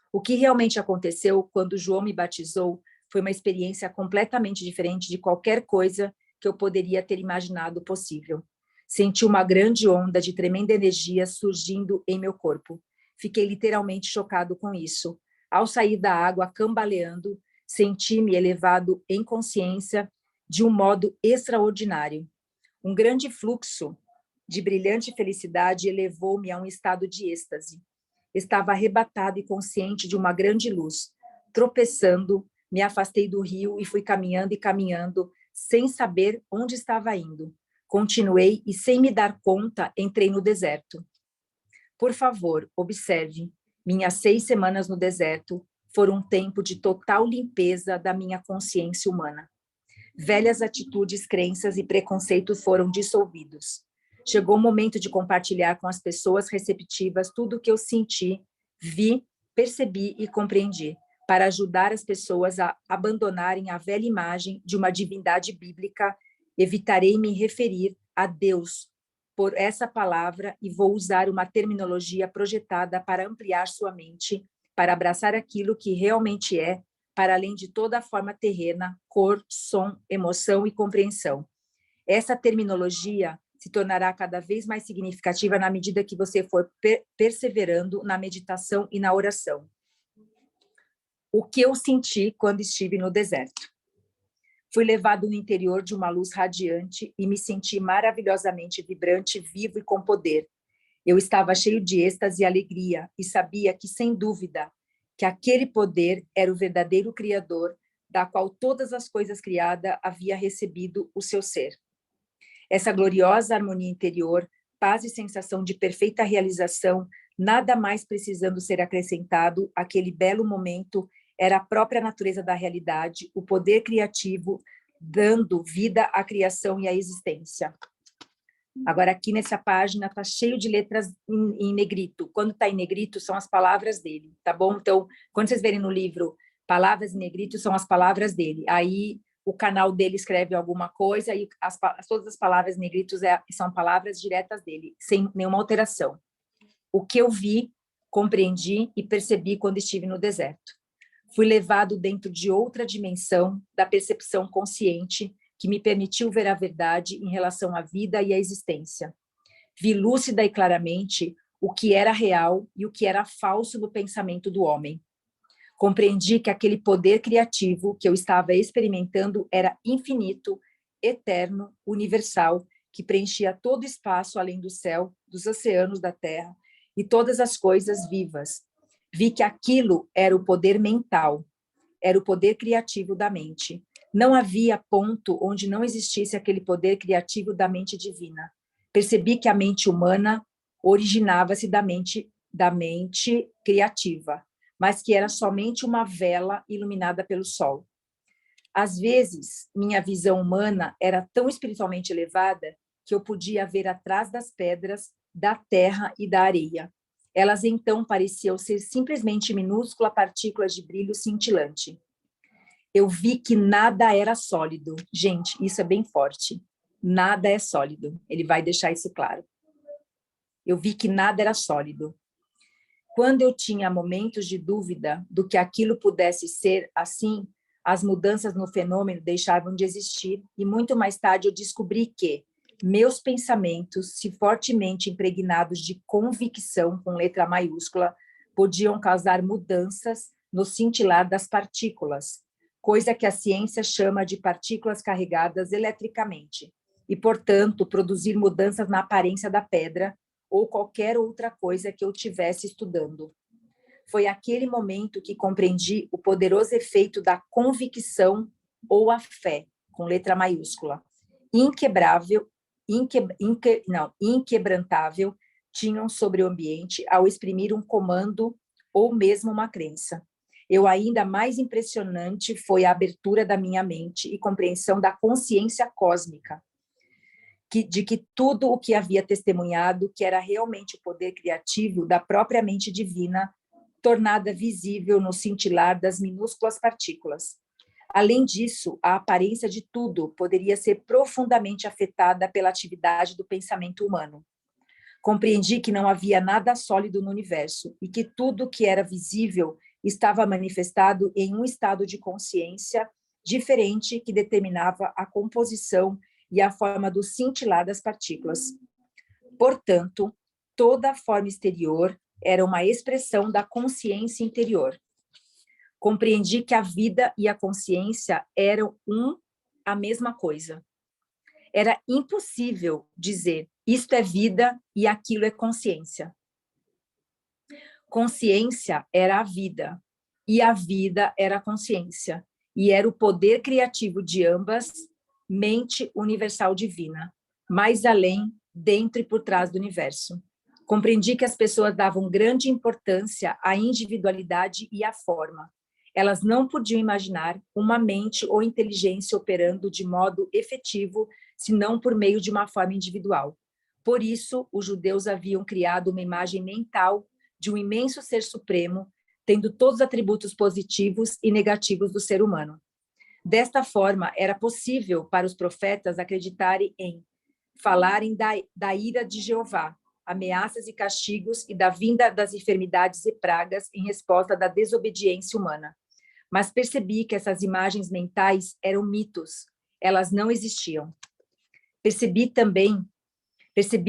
O que realmente aconteceu quando João me batizou foi uma experiência completamente diferente de qualquer coisa que eu poderia ter imaginado possível. Senti uma grande onda de tremenda energia surgindo em meu corpo. Fiquei literalmente chocado com isso. Ao sair da água, cambaleando, senti-me elevado em consciência de um modo extraordinário. Um grande fluxo de brilhante felicidade elevou-me a um estado de êxtase. Estava arrebatado e consciente de uma grande luz. Tropeçando, me afastei do rio e fui caminhando e caminhando, sem saber onde estava indo. Continuei e, sem me dar conta, entrei no deserto. Por favor, observe, minhas 6 semanas no deserto foram um tempo de total limpeza da minha consciência humana. Velhas atitudes, crenças e preconceitos foram dissolvidos. Chegou o momento de compartilhar com as pessoas receptivas tudo o que eu senti, vi, percebi e compreendi, para ajudar as pessoas a abandonarem a velha imagem de uma divindade bíblica. Evitarei me referir a Deus por essa palavra e vou usar uma terminologia projetada para ampliar sua mente, para abraçar aquilo que realmente é, para além de toda a forma terrena, cor, som, emoção e compreensão. Essa terminologia se tornará cada vez mais significativa na medida que você for perseverando na meditação e na oração. O que eu senti quando estive no deserto? Fui levado no interior de uma luz radiante e me senti maravilhosamente vibrante, vivo e com poder. Eu estava cheio de êxtase e alegria e sabia que, sem dúvida, que aquele poder era o verdadeiro Criador, da qual todas as coisas criadas havia recebido o seu ser. Essa gloriosa harmonia interior, paz e sensação de perfeita realização, nada mais precisando ser acrescentado, aquele belo momento era a própria natureza da realidade, o poder criativo, dando vida à criação e à existência. Agora, aqui nessa página está cheio de letras em negrito. Quando está em negrito, são as palavras dele, tá bom? Então, quando vocês verem no livro palavras em negrito, são as palavras dele. Aí, o canal dele escreve alguma coisa e todas as palavras em negritos são palavras diretas dele, sem nenhuma alteração. O que eu vi, compreendi e percebi quando estive no deserto. Fui levado dentro de outra dimensão da percepção consciente que me permitiu ver a verdade em relação à vida e à existência. Vi lúcida e claramente o que era real e o que era falso no pensamento do homem. Compreendi que aquele poder criativo que eu estava experimentando era infinito, eterno, universal, que preenchia todo o espaço além do céu, dos oceanos, da terra e todas as coisas vivas. Vi que aquilo era o poder mental, era o poder criativo da mente. Não havia ponto onde não existisse aquele poder criativo da mente divina. Percebi que a mente humana originava-se da mente criativa, mas que era somente uma vela iluminada pelo sol. Às vezes, minha visão humana era tão espiritualmente elevada que eu podia ver atrás das pedras, da terra e da areia. Elas então pareciam ser simplesmente minúsculas partículas de brilho cintilante. Eu vi que nada era sólido. Gente, isso é bem forte. Nada é sólido. Ele vai deixar isso claro. Eu vi que nada era sólido. Quando eu tinha momentos de dúvida do que aquilo pudesse ser assim, as mudanças no fenômeno deixavam de existir e muito mais tarde eu descobri que meus pensamentos, se fortemente impregnados de convicção com letra maiúscula, podiam causar mudanças no cintilar das partículas, coisa que a ciência chama de partículas carregadas eletricamente, e, portanto, produzir mudanças na aparência da pedra ou qualquer outra coisa que eu estivesse estudando. Foi aquele momento que compreendi o poderoso efeito da convicção ou a fé, com letra maiúscula. Inquebrantável, tinham sobre o ambiente ao exprimir um comando ou mesmo uma crença. Ainda mais impressionante foi a abertura da minha mente e compreensão da consciência cósmica, de que tudo o que havia testemunhado, que era realmente o poder criativo da própria mente divina, tornada visível no cintilar das minúsculas partículas. Além disso, a aparência de tudo poderia ser profundamente afetada pela atividade do pensamento humano. Compreendi que não havia nada sólido no universo e que tudo que era visível estava manifestado em um estado de consciência diferente que determinava a composição e a forma do cintilar das partículas. Portanto, toda a forma exterior era uma expressão da consciência interior. Compreendi que a vida e a consciência eram a mesma coisa. Era impossível dizer isto é vida e aquilo é consciência. Consciência era a vida e a vida era a consciência, e era o poder criativo de ambas, mente universal divina, mais além, dentro e por trás do universo. Compreendi que as pessoas davam grande importância à individualidade e à forma. Elas não podiam imaginar uma mente ou inteligência operando de modo efetivo, senão por meio de uma forma individual. Por isso, os judeus haviam criado uma imagem mental de um imenso ser supremo, tendo todos os atributos positivos e negativos do ser humano. Desta forma, era possível para os profetas acreditarem falarem da ira de Jeová, ameaças e castigos e da vinda das enfermidades e pragas em resposta da desobediência humana. Mas percebi que essas imagens mentais eram mitos, elas não existiam. Percebi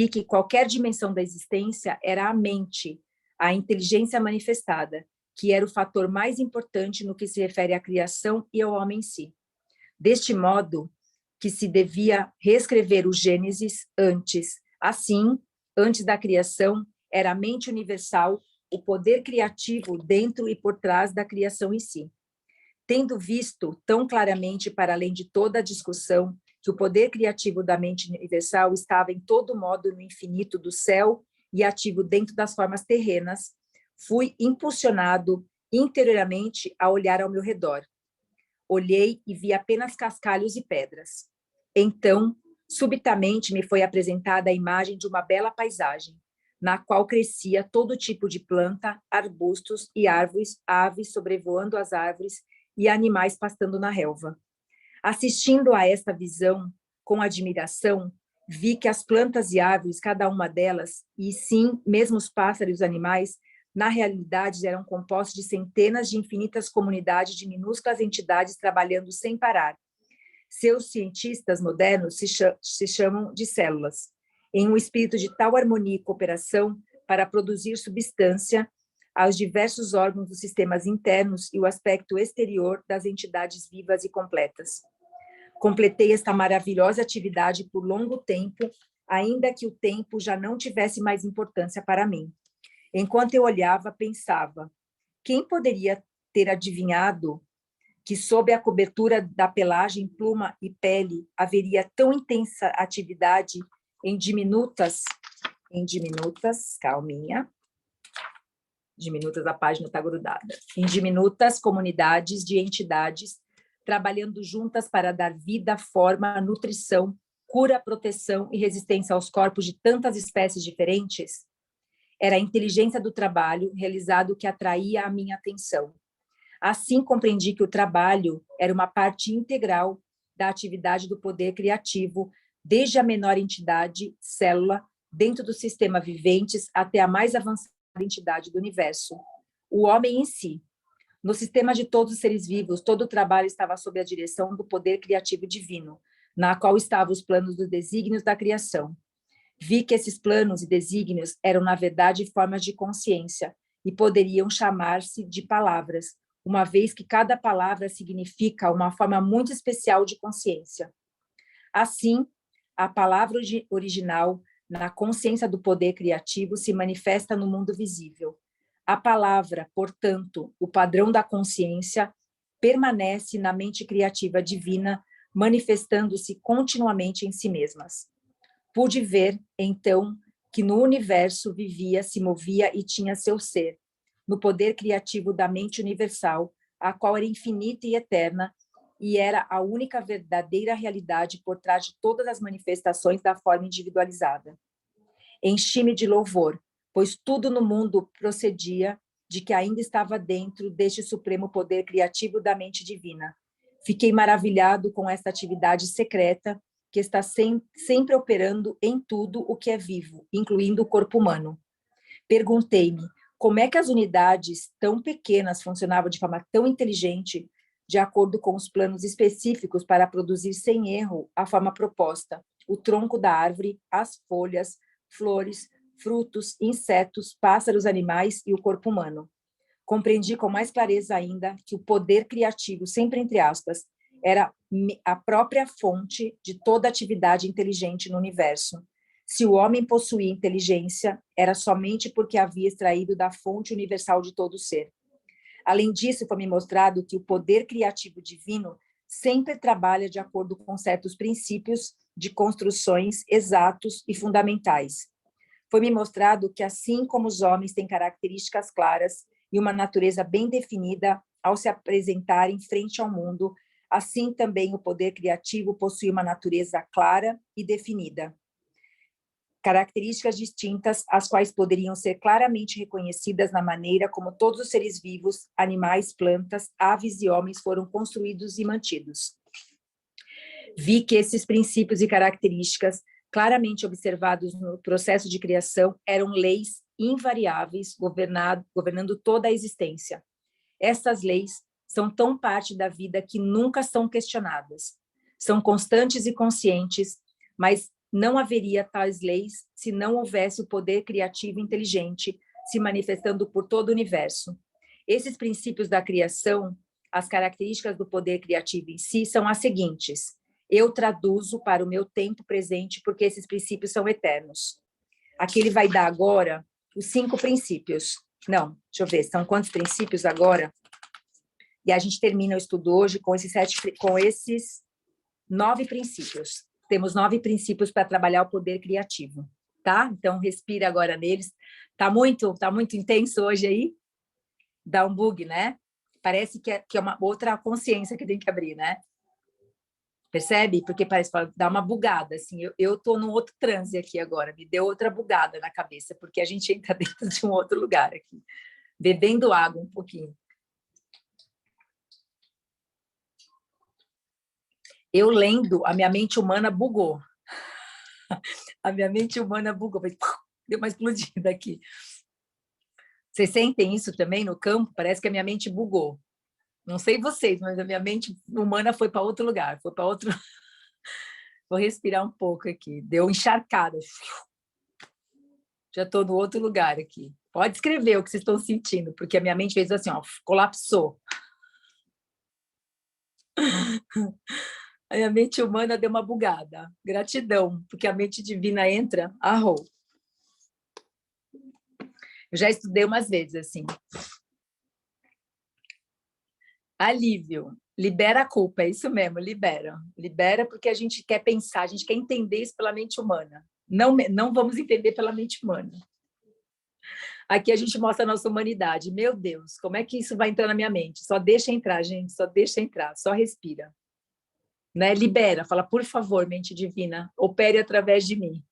que qualquer dimensão da existência era a mente, a inteligência manifestada, que era o fator mais importante no que se refere à criação e ao homem em si. Deste modo, que se devia reescrever o Gênesis antes. Assim, antes da criação, era a mente universal, o poder criativo dentro e por trás da criação em si. Tendo visto tão claramente, para além de toda a discussão, que o poder criativo da mente universal estava em todo modo no infinito do céu e ativo dentro das formas terrenas, fui impulsionado interiormente a olhar ao meu redor. Olhei e vi apenas cascalhos e pedras. Então, subitamente me foi apresentada a imagem de uma bela paisagem, na qual crescia todo tipo de planta, arbustos e árvores, aves sobrevoando as árvores e animais pastando na relva. Assistindo a esta visão, com admiração, vi que as plantas e árvores, cada uma delas, e sim, mesmo os pássaros e os animais, na realidade eram compostos de centenas de infinitas comunidades de minúsculas entidades trabalhando sem parar. Seus cientistas modernos se chamam de células, em um espírito de tal harmonia e cooperação para produzir substância aos diversos órgãos dos sistemas internos e o aspecto exterior das entidades vivas e completas. Completei esta maravilhosa atividade por longo tempo, ainda que o tempo já não tivesse mais importância para mim. Enquanto eu olhava, pensava, quem poderia ter adivinhado que sob a cobertura da pelagem, pluma e pele haveria tão intensa atividade em diminutas em diminutas, calminha. Diminutas, a página está grudada. Em diminutas comunidades de entidades trabalhando juntas para dar vida, forma, nutrição, cura, proteção e resistência aos corpos de tantas espécies diferentes, era a inteligência do trabalho realizado que atraía a minha atenção. Assim, compreendi que o trabalho era uma parte integral da atividade do poder criativo, desde a menor entidade, célula, dentro do sistema viventes, até a mais avançada entidade do universo, o homem em si. No sistema de todos os seres vivos, todo o trabalho estava sob a direção do poder criativo divino, na qual estavam os planos dos desígnios da criação. Vi que esses planos e desígnios eram, na verdade, formas de consciência e poderiam chamar-se de palavras, uma vez que cada palavra significa uma forma muito especial de consciência. Assim, a palavra original, na consciência do poder criativo, se manifesta no mundo visível. A palavra, portanto, o padrão da consciência, permanece na mente criativa divina, manifestando-se continuamente em si mesmas. Pude ver, então, que no universo vivia, se movia e tinha seu ser, no poder criativo da mente universal, a qual era infinita e eterna, e era a única verdadeira realidade por trás de todas as manifestações da forma individualizada. Enchi-me de louvor, pois tudo no mundo procedia de que ainda estava dentro deste supremo poder criativo da mente divina. Fiquei maravilhado com esta atividade secreta que está sempre operando em tudo o que é vivo, incluindo o corpo humano. Perguntei-me como é que as unidades tão pequenas funcionavam de forma tão inteligente, de acordo com os planos específicos para produzir sem erro a forma proposta, o tronco da árvore, as folhas, flores, frutos, insetos, pássaros, animais e o corpo humano. Compreendi com mais clareza ainda que o poder criativo, sempre entre aspas, era a própria fonte de toda atividade inteligente no universo. Se o homem possuía inteligência, era somente porque havia extraído da fonte universal de todo ser. Além disso, foi-me mostrado que o poder criativo divino sempre trabalha de acordo com certos princípios de construções exatos e fundamentais. Foi-me mostrado que, assim como os homens têm características claras e uma natureza bem definida ao se apresentarem frente ao mundo, assim também o poder criativo possui uma natureza clara e definida. Características distintas, as quais poderiam ser claramente reconhecidas na maneira como todos os seres vivos, animais, plantas, aves e homens foram construídos e mantidos. Vi que esses princípios e características, claramente observados no processo de criação, eram leis invariáveis governando toda a existência. Essas leis são tão parte da vida que nunca são questionadas. São constantes e conscientes, mas não haveria tais leis se não houvesse o poder criativo inteligente se manifestando por todo o universo. Esses princípios da criação, as características do poder criativo em si, são as seguintes. Eu traduzo para o meu tempo presente porque esses princípios são eternos. Aqui ele vai dar agora os 5 princípios. Não, deixa eu ver, são quantos princípios agora? E a gente termina o estudo hoje com esses 9 princípios. Temos 9 princípios para trabalhar o poder criativo, tá? Então, respira agora neles. Tá muito intenso hoje aí? Dá um bug, né? Parece que é uma outra consciência que tem que abrir, né? Percebe? Porque parece que dá uma bugada, assim. Eu tô num outro transe aqui agora, me deu outra bugada na cabeça, porque a gente entra dentro de um outro lugar aqui. Bebendo água um pouquinho. Eu lendo, a minha mente humana bugou. A minha mente humana bugou. Deu uma explodida aqui. Vocês sentem isso também no campo? Parece que a minha mente bugou. Não sei vocês, mas a minha mente humana foi para outro lugar. Foi para outro... Vou respirar um pouco aqui. Deu encharcada. Já estou no outro lugar aqui. Pode escrever o que vocês estão sentindo, porque a minha mente fez assim, ó, colapsou. A minha mente humana deu uma bugada. Gratidão, porque a mente divina entra, arrou. Eu já estudei umas vezes, assim. Alívio. Libera a culpa, é isso mesmo, libera. Libera porque a gente quer pensar, a gente quer entender isso pela mente humana. Não vamos entender pela mente humana. Aqui a gente mostra a nossa humanidade. Meu Deus, como é que isso vai entrar na minha mente? Só deixa entrar, gente, só deixa entrar, só respira. Né? Libera, fala, por favor, mente divina, opere através de mim.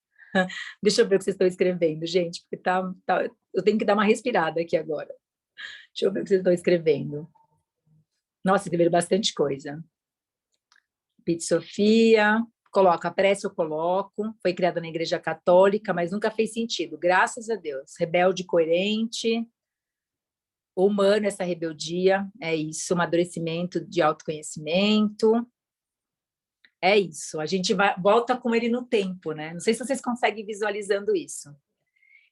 Deixa eu ver o que vocês estão escrevendo, gente, porque eu tenho que dar uma respirada aqui agora. Deixa eu ver o que vocês estão escrevendo. Nossa, escreveram bastante coisa. Pete Sofia, coloca, a prece eu coloco, foi criada na Igreja Católica, mas nunca fez sentido, graças a Deus. Rebelde, coerente, humano essa rebeldia, é isso, amadurecimento de autoconhecimento, é isso. A gente volta com ele no tempo, né? Não sei se vocês conseguem visualizando isso.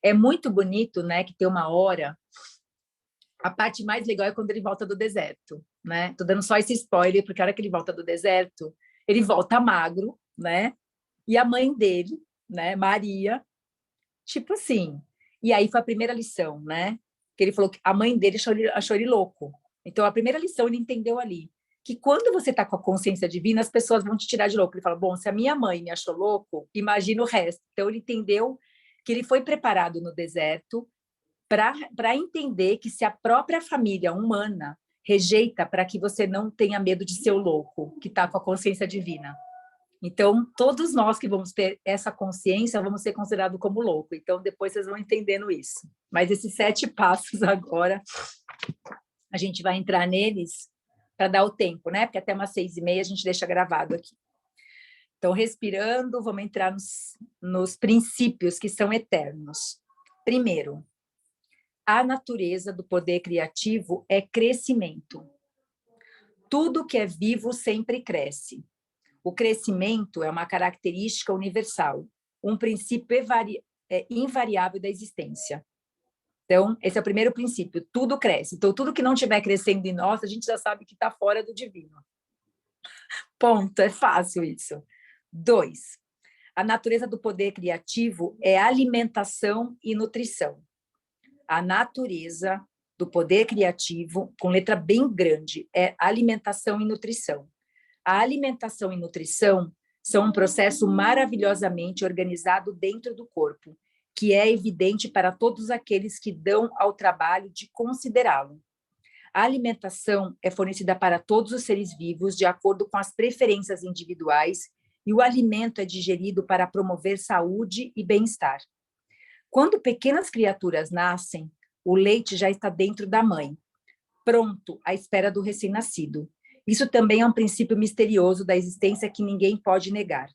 É muito bonito, né, que tem uma hora. A parte mais legal é quando ele volta do deserto, né? Tô dando só esse spoiler, porque a hora que ele volta do deserto, ele volta magro, né? E a mãe dele, né, Maria, tipo assim. E aí foi a primeira lição, né? Que ele falou que a mãe dele achou ele louco. Então, a primeira lição ele entendeu ali, que quando você está com a consciência divina, as pessoas vão te tirar de louco. Ele fala, bom, se a minha mãe me achou louco, imagina o resto. Então, ele entendeu que ele foi preparado no deserto para entender que se a própria família humana rejeita, para que você não tenha medo de ser o louco, que está com a consciência divina. Então, todos nós que vamos ter essa consciência, vamos ser considerados como louco. Então, depois vocês vão entendendo isso. Mas esses 7 passos agora, a gente vai entrar neles para dar o tempo, né? Porque até umas 6h30 a gente deixa gravado aqui. Então, respirando, vamos entrar nos princípios que são eternos. Primeiro, a natureza do poder criativo é crescimento. Tudo que é vivo sempre cresce. O crescimento é uma característica universal, um princípio invariável da existência. Então, esse é o primeiro princípio, tudo cresce. Então, tudo que não estiver crescendo em nós, a gente já sabe que está fora do divino. Ponto, é fácil isso. 2, a natureza do poder criativo é alimentação e nutrição. A natureza do poder criativo, com letra bem grande, é alimentação e nutrição. A alimentação e nutrição são um processo maravilhosamente organizado dentro do corpo, que é evidente para todos aqueles que dão ao trabalho de considerá-lo. A alimentação é fornecida para todos os seres vivos de acordo com as preferências individuais e o alimento é digerido para promover saúde e bem-estar. Quando pequenas criaturas nascem, o leite já está dentro da mãe, pronto à espera do recém-nascido. Isso também é um princípio misterioso da existência que ninguém pode negar.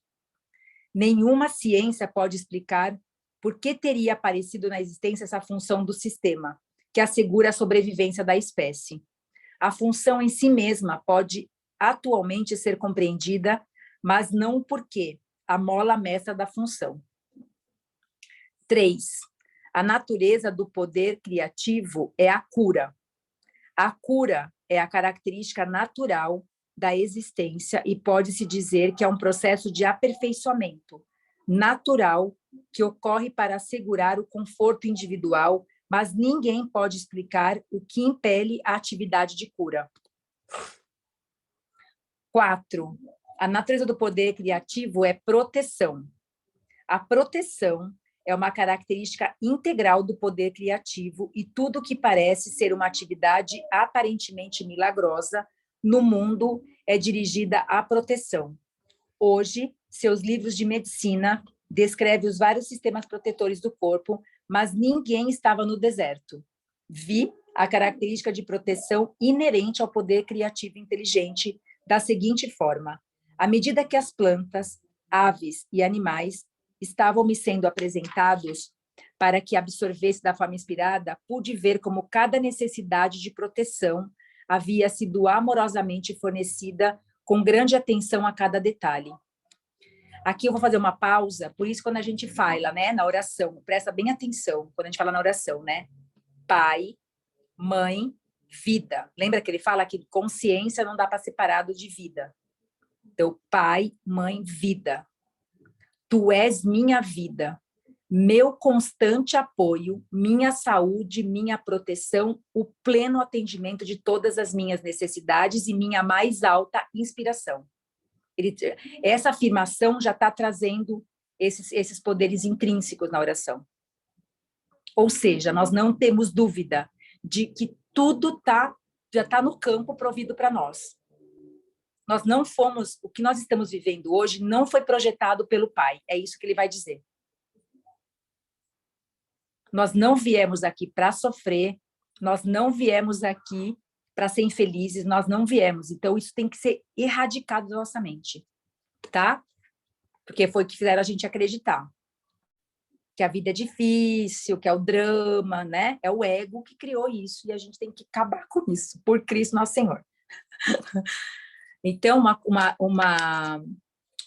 Nenhuma ciência pode explicar por que teria aparecido na existência essa função do sistema, que assegura a sobrevivência da espécie. A função em si mesma pode atualmente ser compreendida, mas não o porquê, a mola mestra da função. 3. A natureza do poder criativo é a cura. A cura é a característica natural da existência e pode-se dizer que é um processo de aperfeiçoamento natural que ocorre para assegurar o conforto individual, mas ninguém pode explicar o que impele a atividade de cura. 4. A natureza do poder criativo é proteção. A proteção é uma característica integral do poder criativo e tudo que parece ser uma atividade aparentemente milagrosa no mundo é dirigida à proteção. Hoje, seus livros de medicina descrevem os vários sistemas protetores do corpo, mas ninguém estava no deserto. Vi a característica de proteção inerente ao poder criativo inteligente da seguinte forma: à medida que as plantas, aves e animais estavam me sendo apresentados para que absorvesse da forma inspirada, pude ver como cada necessidade de proteção havia sido amorosamente fornecida com grande atenção a cada detalhe. Aqui eu vou fazer uma pausa, por isso quando a gente fala, né, na oração, presta bem atenção quando a gente fala na oração, né? Pai, mãe, vida. Lembra que ele fala que consciência não dá para separar de vida. Então, pai, mãe, vida. Tu és minha vida, meu constante apoio, minha saúde, minha proteção, o pleno atendimento de todas as minhas necessidades e minha mais alta inspiração. Essa afirmação já está trazendo esses poderes intrínsecos na oração. Ou seja, nós não temos dúvida de que tudo já está no campo provido para nós. Nós não fomos, o que nós estamos vivendo hoje não foi projetado pelo Pai, é isso que ele vai dizer. Nós não viemos aqui para sofrer, nós não viemos aqui para ser infelizes, nós não viemos. Então, isso tem que ser erradicado da nossa mente, tá? Porque foi o que fizeram a gente acreditar. Que a vida é difícil, que é o drama, né? É o ego que criou isso, e a gente tem que acabar com isso, por Cristo nosso Senhor. Então,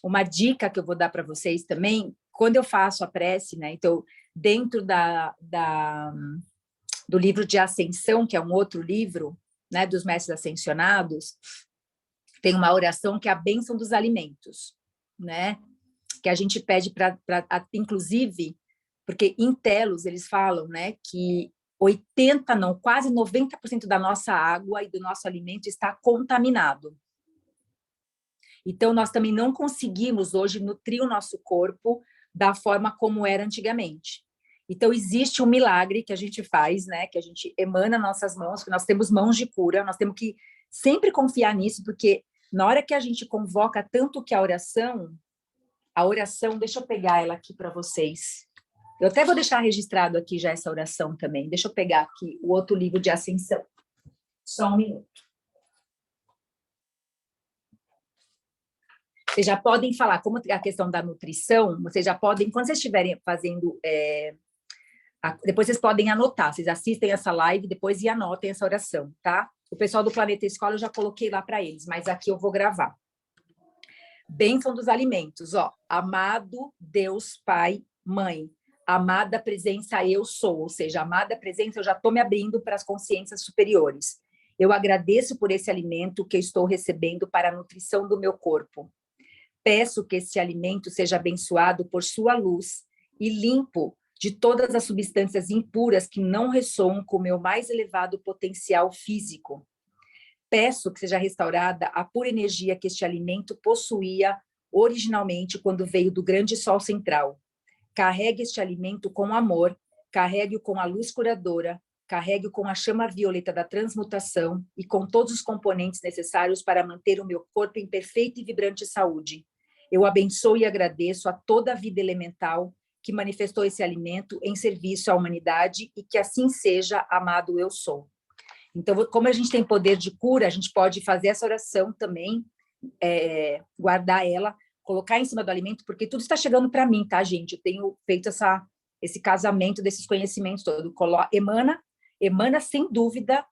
uma dica que eu vou dar para vocês também, quando eu faço a prece, né? Então, dentro do livro de Ascensão, que é um outro livro, né, dos mestres ascensionados, tem uma oração que é a bênção dos alimentos, né? Que a gente pede para, inclusive, porque em Telos eles falam, né, que 80, não, quase 90% da nossa água e do nosso alimento está contaminado. Então, nós também não conseguimos hoje nutrir o nosso corpo da forma como era antigamente. Então, existe um milagre que a gente faz, né? Que a gente emana nossas mãos, que nós temos mãos de cura, nós temos que sempre confiar nisso, porque na hora que a gente convoca tanto que a oração, deixa eu pegar ela aqui para vocês. Eu até vou deixar registrado aqui já essa oração também. Deixa eu pegar aqui o outro livro de Ascensão. Só um minuto. Vocês já podem falar, como a questão da nutrição, vocês já podem, quando vocês estiverem fazendo, depois vocês podem anotar, vocês assistem essa live depois e anotem essa oração, tá? O pessoal do Planeta Escola eu já coloquei lá para eles, mas aqui eu vou gravar. Bênção dos alimentos, ó. Amado Deus, Pai, Mãe, amada presença eu sou, ou seja, amada presença eu já estou me abrindo para as consciências superiores. Eu agradeço por esse alimento que eu estou recebendo para a nutrição do meu corpo. Peço que esse alimento seja abençoado por sua luz e limpo de todas as substâncias impuras que não ressoam com o meu mais elevado potencial físico. Peço que seja restaurada a pura energia que este alimento possuía originalmente quando veio do grande sol central. Carregue este alimento com amor, carregue-o com a luz curadora, carregue-o com a chama violeta da transmutação e com todos os componentes necessários para manter o meu corpo em perfeita e vibrante saúde. Eu abençoo e agradeço a toda a vida elemental que manifestou esse alimento em serviço à humanidade e que assim seja, amado eu sou. Então, como a gente tem poder de cura, a gente pode fazer essa oração também, guardar ela, colocar em cima do alimento, porque tudo está chegando para mim, tá, gente? Eu tenho feito esse casamento desses conhecimentos todos. Emana sem dúvida,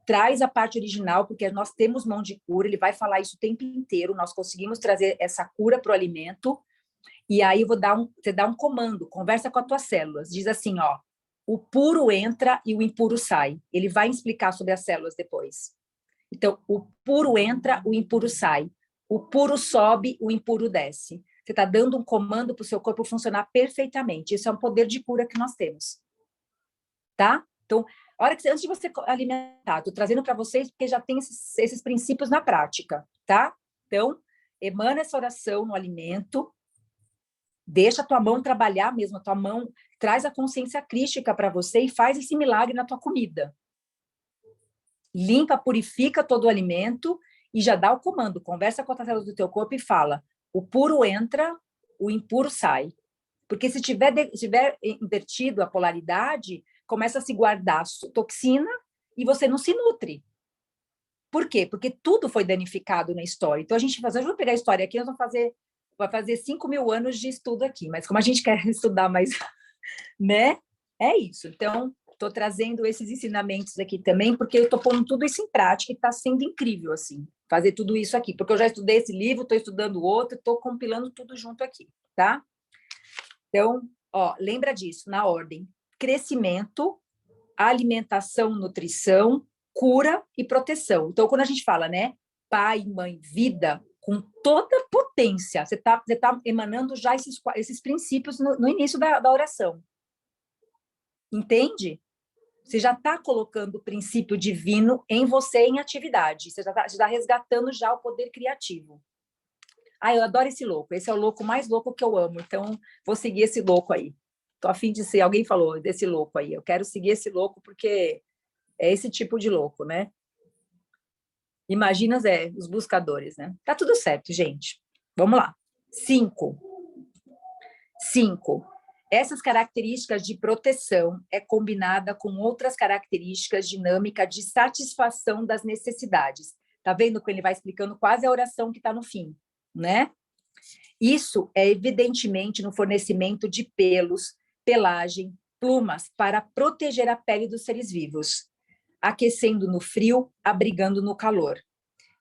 traz a parte original, porque nós temos mão de cura, ele vai falar isso o tempo inteiro, nós conseguimos trazer essa cura para o alimento, e aí você dá um comando, conversa com as tuas células, diz assim, ó, o puro entra e o impuro sai. Ele vai explicar sobre as células depois. Então, o puro entra, o impuro sai. O puro sobe, o impuro desce. Você está dando um comando para o seu corpo funcionar perfeitamente. Isso é um poder de cura que nós temos. Tá? Então, antes de você alimentar, estou trazendo para vocês, porque já tem esses princípios na prática. Tá? Então, emana essa oração no alimento, deixa a tua mão trabalhar mesmo, a tua mão traz a consciência crística para você e faz esse milagre na tua comida. Limpa, purifica todo o alimento e já dá o comando, conversa com as células do teu corpo e fala, o puro entra, o impuro sai. Porque se tiver invertido a polaridade, começa a se guardar toxina e você não se nutre. Por quê? Porque tudo foi danificado na história. Então, hoje eu vou pegar a história aqui, nós vamos vai fazer 5.000 anos de estudo aqui, mas como a gente quer estudar mais, né? É isso. Então, estou trazendo esses ensinamentos aqui também, porque eu estou pondo tudo isso em prática e está sendo incrível, assim, fazer tudo isso aqui, porque eu já estudei esse livro, estou estudando outro, estou compilando tudo junto aqui, tá? Então, ó, lembra disso, na ordem. Crescimento, alimentação, nutrição, cura e proteção. Então, quando a gente fala, né, pai, mãe, vida, com toda a potência, você tá emanando já esses princípios no início da oração. Entende? Você já está colocando o princípio divino em você em atividade. Você já está resgatando já o poder criativo. Ah, eu adoro esse louco, esse é o louco mais louco que eu amo, então vou seguir esse louco aí. Tô a fim de ser, alguém falou desse louco aí, eu quero seguir esse louco porque é esse tipo de louco, né? Imagina, Zé, os buscadores, né? Tá tudo certo, gente. Vamos lá. 5. 5. Essas características de proteção é combinada com outras características dinâmicas de satisfação das necessidades. Tá vendo que ele vai explicando quase a oração que está no fim, né? Isso é evidentemente no fornecimento de pelos, pelagem, plumas para proteger a pele dos seres vivos, aquecendo no frio, abrigando no calor.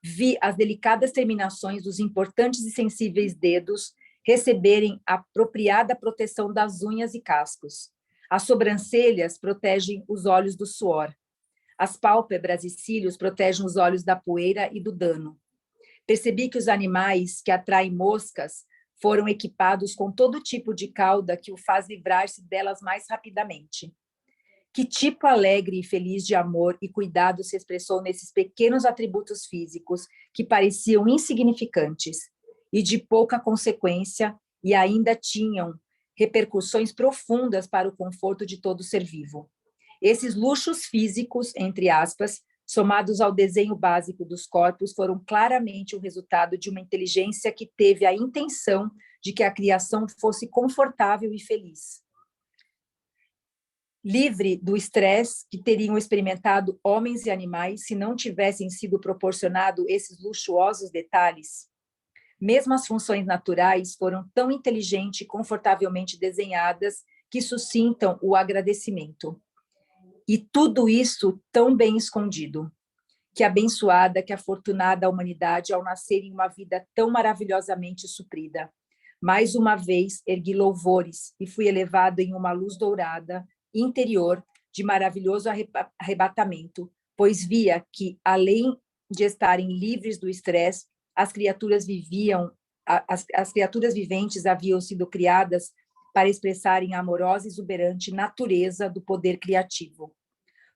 Vi as delicadas terminações dos importantes e sensíveis dedos receberem a apropriada proteção das unhas e cascos. As sobrancelhas protegem os olhos do suor. As pálpebras e cílios protegem os olhos da poeira e do dano. Percebi que os animais que atraem moscas foram equipados com todo tipo de cauda que o faz livrar-se delas mais rapidamente. Que tipo alegre e feliz de amor e cuidado se expressou nesses pequenos atributos físicos que pareciam insignificantes e de pouca consequência e ainda tinham repercussões profundas para o conforto de todo ser vivo. Esses luxos físicos, entre aspas, somados ao desenho básico dos corpos, foram claramente o resultado de uma inteligência que teve a intenção de que a criação fosse confortável e feliz. Livre do estresse que teriam experimentado homens e animais se não tivessem sido proporcionado esses luxuosos detalhes. Mesmo as funções naturais foram tão inteligente e confortavelmente desenhadas que suscitam o agradecimento. E tudo isso tão bem escondido. Que abençoada, que afortunada a humanidade ao nascer em uma vida tão maravilhosamente suprida. Mais uma vez ergui louvores e fui elevado em uma luz dourada, interior, de maravilhoso arrebatamento, pois via que, além de estarem livres do estresse, as criaturas viventes haviam sido criadas para expressarem a amorosa e exuberante natureza do poder criativo.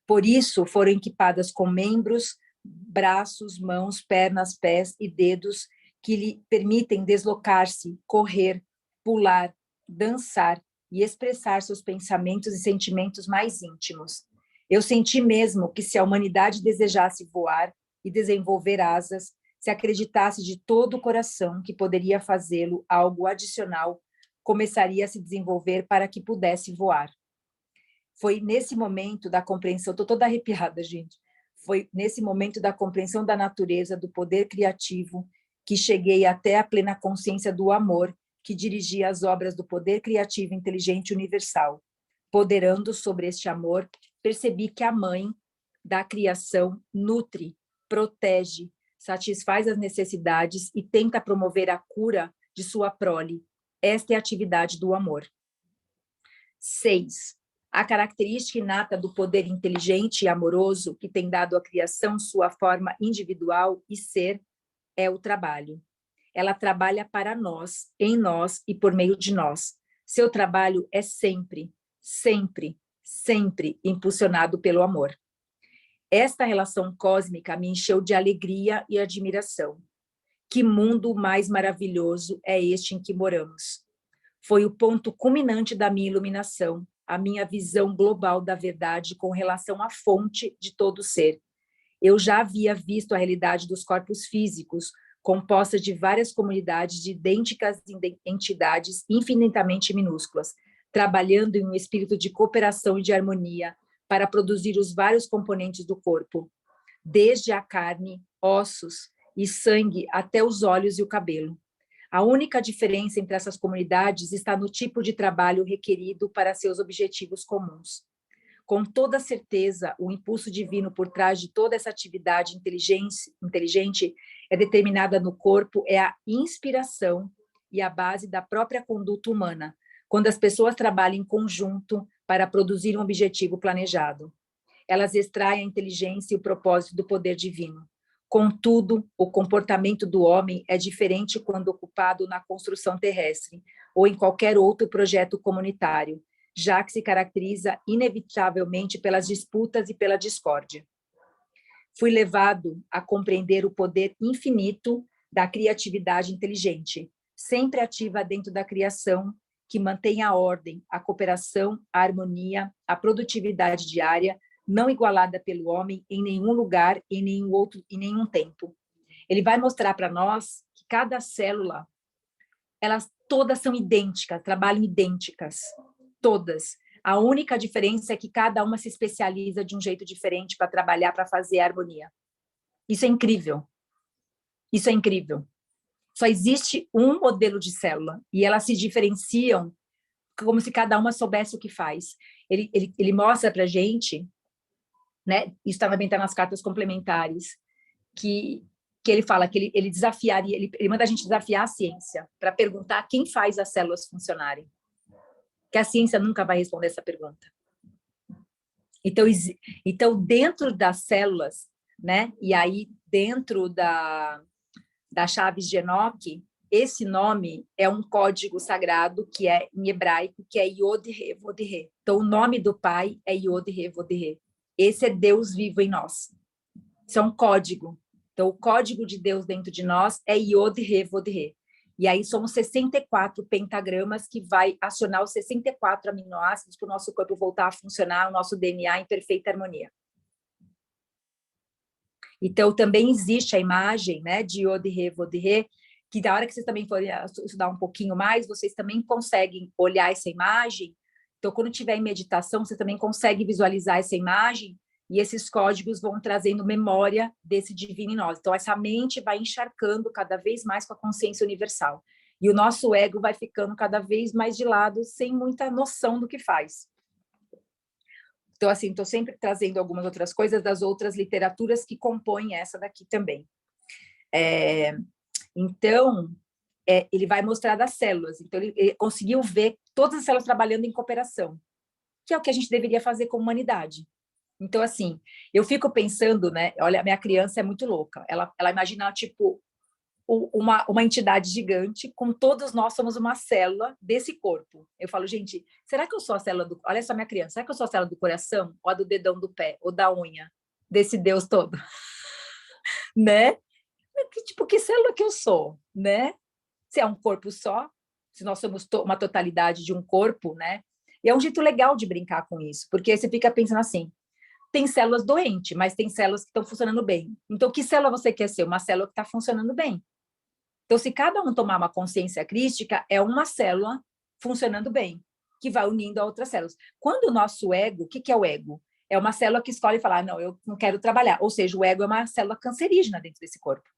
Por isso, foram equipadas com membros, braços, mãos, pernas, pés e dedos que lhe permitem deslocar-se, correr, pular, dançar e expressar seus pensamentos e sentimentos mais íntimos. Eu senti mesmo que se a humanidade desejasse voar e desenvolver asas, se acreditasse de todo o coração que poderia fazê-lo, algo adicional começaria a se desenvolver para que pudesse voar. Foi nesse momento da compreensão, estou toda arrepiada, gente, foi nesse momento da compreensão da natureza, do poder criativo, que cheguei até a plena consciência do amor que dirigia as obras do poder criativo inteligente universal. Poderando sobre este amor, percebi que a mãe da criação nutre, protege, satisfaz as necessidades e tenta promover a cura de sua prole. Esta é a atividade do amor. 6. A característica inata do poder inteligente e amoroso que tem dado à criação sua forma individual e ser é o trabalho. Ela trabalha para nós, em nós e por meio de nós. Seu trabalho é sempre, sempre, sempre impulsionado pelo amor. Esta relação cósmica me encheu de alegria e admiração. Que mundo mais maravilhoso é este em que moramos? Foi o ponto culminante da minha iluminação, a minha visão global da verdade com relação à fonte de todo ser. Eu já havia visto a realidade dos corpos físicos, composta de várias comunidades de idênticas entidades infinitamente minúsculas, trabalhando em um espírito de cooperação e de harmonia para produzir os vários componentes do corpo, desde a carne, ossos e sangue até os olhos e o cabelo. A única diferença entre essas comunidades está no tipo de trabalho requerido para seus objetivos comuns. Com toda certeza, o impulso divino por trás de toda essa atividade inteligente é determinada no corpo, é a inspiração e a base da própria conduta humana, quando as pessoas trabalham em conjunto para produzir um objetivo planejado. Elas extraem a inteligência e o propósito do poder divino. Contudo, o comportamento do homem é diferente quando ocupado na construção terrestre ou em qualquer outro projeto comunitário, já que se caracteriza inevitavelmente pelas disputas e pela discórdia. Fui levado a compreender o poder infinito da criatividade inteligente, sempre ativa dentro da criação, que mantém a ordem, a cooperação, a harmonia, a produtividade diária, não igualada pelo homem em nenhum lugar, em nenhum tempo. Ele vai mostrar para nós que cada célula, elas todas são idênticas, trabalham idênticas, todas. A única diferença é que cada uma se especializa de um jeito diferente para trabalhar, para fazer a harmonia. Isso é incrível. Isso é incrível. Só existe um modelo de célula e elas se diferenciam como se cada uma soubesse o que faz. Ele mostra para a gente, né? Isso também está nas cartas complementares, que ele fala que ele desafiaria, ele manda a gente desafiar a ciência para perguntar quem faz as células funcionarem. Que a ciência nunca vai responder essa pergunta. Então dentro das células, né? E aí dentro da Chaves de Enoque, esse nome é um código sagrado que é em hebraico, que é Yod-He, Vod-He. Então o nome do Pai é Yod-He, Vod-He. Esse é Deus vivo em nós. Isso é um código. Então o código de Deus dentro de nós é Yod-He, Vod-He. E aí são 64 pentagramas que vai acionar os 64 aminoácidos para o nosso corpo voltar a funcionar, o nosso DNA em perfeita harmonia. Então, também existe a imagem, né, de Yod-He, Vod-He, que da hora que vocês também forem estudar um pouquinho mais, vocês também conseguem olhar essa imagem. Então, quando tiver em meditação, você também consegue visualizar essa imagem e esses códigos vão trazendo memória desse divino em nós. Então, essa mente vai encharcando cada vez mais com a consciência universal. E o nosso ego vai ficando cada vez mais de lado, sem muita noção do que faz. Então, assim, estou sempre trazendo algumas outras coisas das outras literaturas que compõem essa daqui também. Então, ele vai mostrar das células. Então, ele conseguiu ver todas as células trabalhando em cooperação, que é o que a gente deveria fazer como humanidade. Então, assim, eu fico pensando, né? Olha, minha criança é muito louca. Ela imagina, tipo, uma entidade gigante, com todos nós somos uma célula desse corpo. Eu falo, gente, será que eu sou a célula do... Olha só minha criança, será que eu sou a célula do coração? Ou a do dedão do pé? Ou da unha? Desse Deus todo? Né? Tipo, que célula que eu sou? Né? Se é um corpo só, se nós somos uma totalidade de um corpo, né? E é um jeito legal de brincar com isso, porque você fica pensando assim, tem células doentes, mas tem células que estão funcionando bem. Então, que célula você quer ser? Uma célula que está funcionando bem. Então, se cada um tomar uma consciência crística, é uma célula funcionando bem, que vai unindo a outras células. Quando o nosso ego, o que é o ego? É uma célula que escolhe falar, não, eu não quero trabalhar. Ou seja, o ego é uma célula cancerígena dentro desse corpo.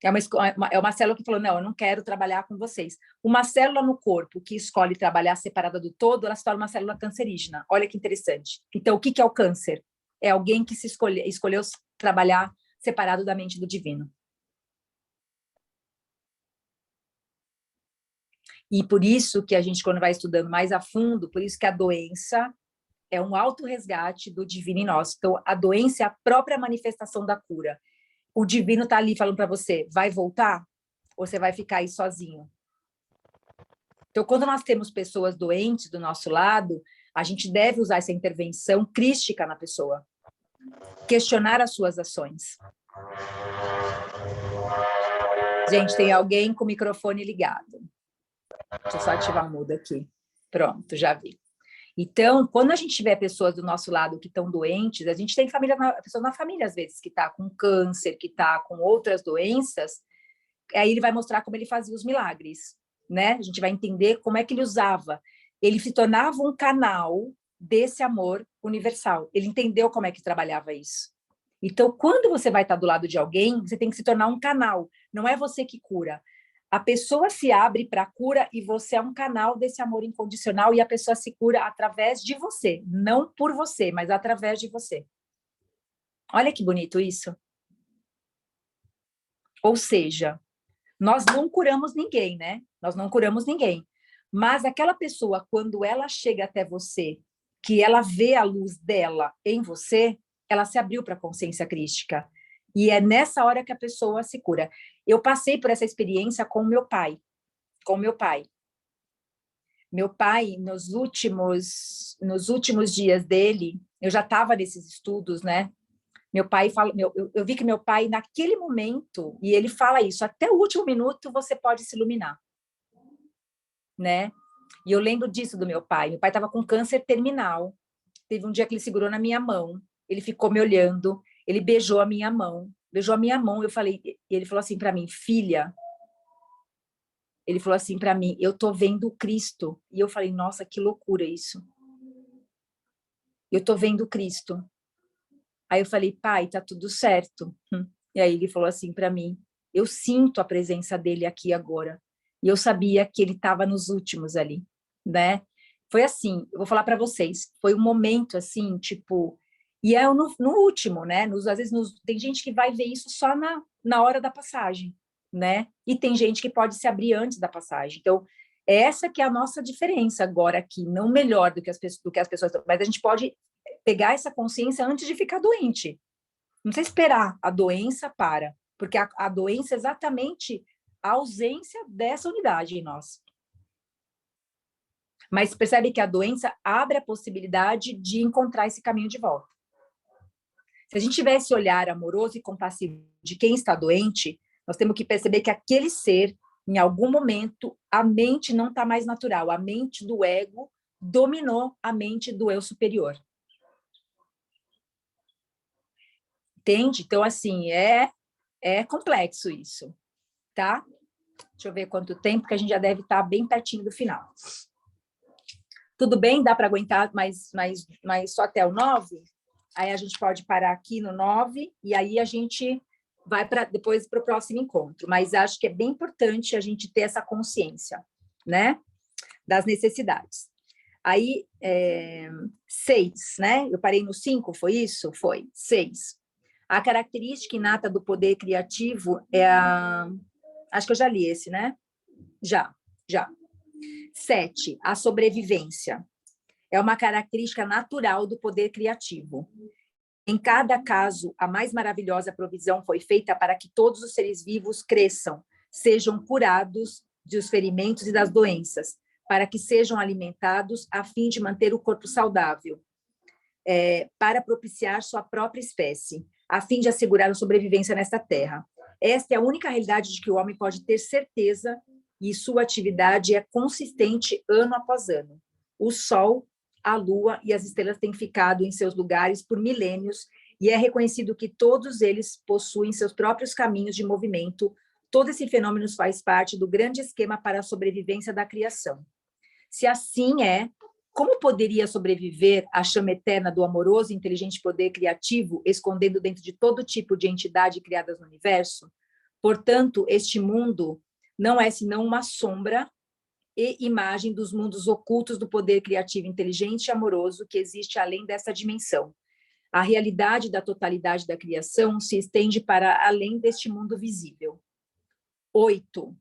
É uma célula que falou, não, eu não quero trabalhar com vocês. Uma célula no corpo que escolhe trabalhar separada do todo, ela se torna uma célula cancerígena. Olha que interessante. Então, o que é o câncer? É alguém que escolheu trabalhar separado da mente do divino. E por isso que a gente, quando vai estudando mais a fundo, por isso que a doença é um autorresgate do divino em nós. Então, a doença é a própria manifestação da cura. O divino está ali falando para você, vai voltar? Ou você vai ficar aí sozinho? Então, quando nós temos pessoas doentes do nosso lado, a gente deve usar essa intervenção crística na pessoa. Questionar as suas ações. Gente, tem alguém com o microfone ligado. Deixa eu só ativar o mudo aqui. Pronto, já vi. Então, quando a gente tiver pessoas do nosso lado que estão doentes, a gente tem pessoa na família, às vezes, que está com câncer, que está com outras doenças, aí ele vai mostrar como ele fazia os milagres, né? A gente vai entender como é que ele usava. Ele se tornava um canal desse amor universal. Ele entendeu como é que trabalhava isso. Então, quando você vai estar do lado de alguém, você tem que se tornar um canal. Não é você que cura. A pessoa se abre para a cura e você é um canal desse amor incondicional e a pessoa se cura através de você. Não por você, mas através de você. Olha que bonito isso. Ou seja, nós não curamos ninguém, né? Nós não curamos ninguém. Mas aquela pessoa, quando ela chega até você, que ela vê a luz dela em você, ela se abriu para a consciência crística. E é nessa hora que a pessoa se cura. Eu passei por essa experiência com meu pai. Com meu pai. Meu pai, nos últimos dias dele, eu já estava nesses estudos, né? Meu pai fala, eu vi que meu pai, naquele momento, e ele fala isso, até o último minuto você pode se iluminar, né? E eu lembro disso do meu pai. Meu pai estava com câncer terminal. Teve um dia que ele segurou na minha mão, ele ficou me olhando, ele beijou a minha mão, eu falei, e ele falou assim para mim, filha, ele falou assim para mim, eu tô vendo o Cristo. E eu falei, nossa, que loucura isso. Eu tô vendo o Cristo. Aí eu falei, pai, tá tudo certo. E aí ele falou assim para mim, eu sinto a presença dele aqui agora. E eu sabia que ele estava nos últimos ali, né? Foi assim, eu vou falar para vocês, foi um momento assim, tipo, e é no último, né? Às vezes tem gente que vai ver isso só na hora da passagem, né? E tem gente que pode se abrir antes da passagem. Então, essa que é a nossa diferença agora aqui, não melhor do que as pessoas, mas a gente pode pegar essa consciência antes de ficar doente. Não precisa esperar a doença porque a doença é exatamente a ausência dessa unidade em nós. Mas percebe que a doença abre a possibilidade de encontrar esse caminho de volta. Se a gente tiver esse olhar amoroso e compassivo de quem está doente, nós temos que perceber que aquele ser, em algum momento, a mente não está mais natural, a mente do ego dominou a mente do eu superior. Entende? Então, assim, é complexo isso, tá? Deixa eu ver quanto tempo, que a gente já deve estar bem pertinho do final. Tudo bem? Dá para aguentar mais só até o 9? Aí a gente pode parar aqui no 9 e aí a gente vai depois para o próximo encontro. Mas acho que é bem importante a gente ter essa consciência, né? Das necessidades. Aí, 6, né? Eu parei no 5, foi isso? Foi. 6. A característica inata do poder criativo é a... Acho que eu já li esse, né? Já. 7, a sobrevivência. É uma característica natural do poder criativo. Em cada caso, a mais maravilhosa provisão foi feita para que todos os seres vivos cresçam, sejam curados dos ferimentos e das doenças, para que sejam alimentados a fim de manter o corpo saudável, para propiciar sua própria espécie, a fim de assegurar a sobrevivência nesta terra. Esta é a única realidade de que o homem pode ter certeza e sua atividade é consistente ano após ano. O Sol, a Lua e as estrelas têm ficado em seus lugares por milênios e é reconhecido que todos eles possuem seus próprios caminhos de movimento. Todo esse fenômeno faz parte do grande esquema para a sobrevivência da criação. Se assim é, como poderia sobreviver a chama eterna do amoroso e inteligente poder criativo, escondendo dentro de todo tipo de entidade criadas no universo? Portanto, este mundo não é senão uma sombra e imagem dos mundos ocultos do poder criativo inteligente e amoroso que existe além dessa dimensão. A realidade da totalidade da criação se estende para além deste mundo visível. 8.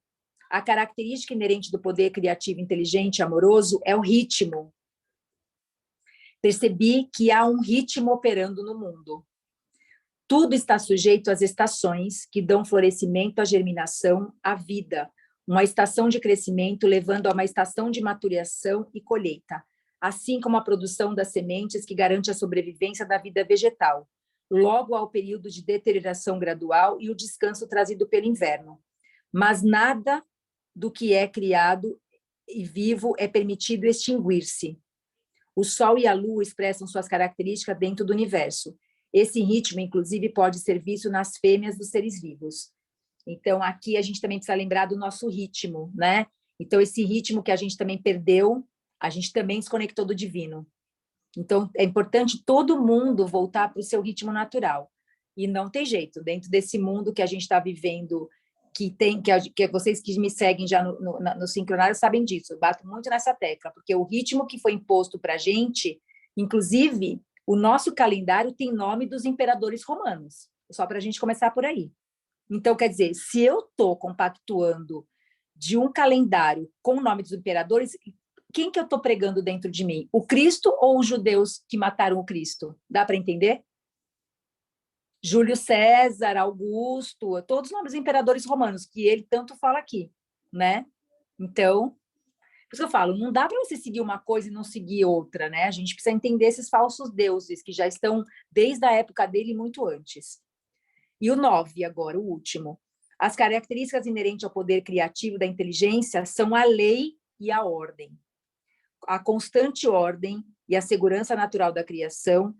A característica inerente do poder criativo inteligente e amoroso é o ritmo. Percebi que há um ritmo operando no mundo. Tudo está sujeito às estações que dão florescimento à germinação, à vida, uma estação de crescimento levando a uma estação de maturação e colheita, assim como a produção das sementes que garante a sobrevivência da vida vegetal, logo ao período de deterioração gradual e o descanso trazido pelo inverno. Mas nada do que é criado e vivo é permitido extinguir-se. O Sol e a Lua expressam suas características dentro do universo. Esse ritmo, inclusive, pode ser visto nas fêmeas dos seres vivos. Então, aqui a gente também precisa lembrar do nosso ritmo, né? Então, esse ritmo que a gente também perdeu, a gente também desconectou do divino. Então, é importante todo mundo voltar para o seu ritmo natural. E não tem jeito, dentro desse mundo que a gente está vivendo, que vocês que me seguem já no Sincronário sabem disso, eu bato muito nessa tecla, porque o ritmo que foi imposto para a gente, inclusive, o nosso calendário tem nome dos imperadores romanos, só para a gente começar por aí. Então, quer dizer, se eu estou compactuando de um calendário com o nome dos imperadores, quem que eu estou pregando dentro de mim? O Cristo ou os judeus que mataram o Cristo? Dá para entender? Júlio César, Augusto, todos os nomes dos imperadores romanos, que ele tanto fala aqui, né? Então, Por isso que eu falo, não dá para você seguir uma coisa e não seguir outra, né? A gente precisa entender esses falsos deuses que já estão desde a época dele muito antes. E o 9 agora, o último. As características inerentes ao poder criativo da inteligência são a lei e a ordem. A constante ordem e a segurança natural da criação,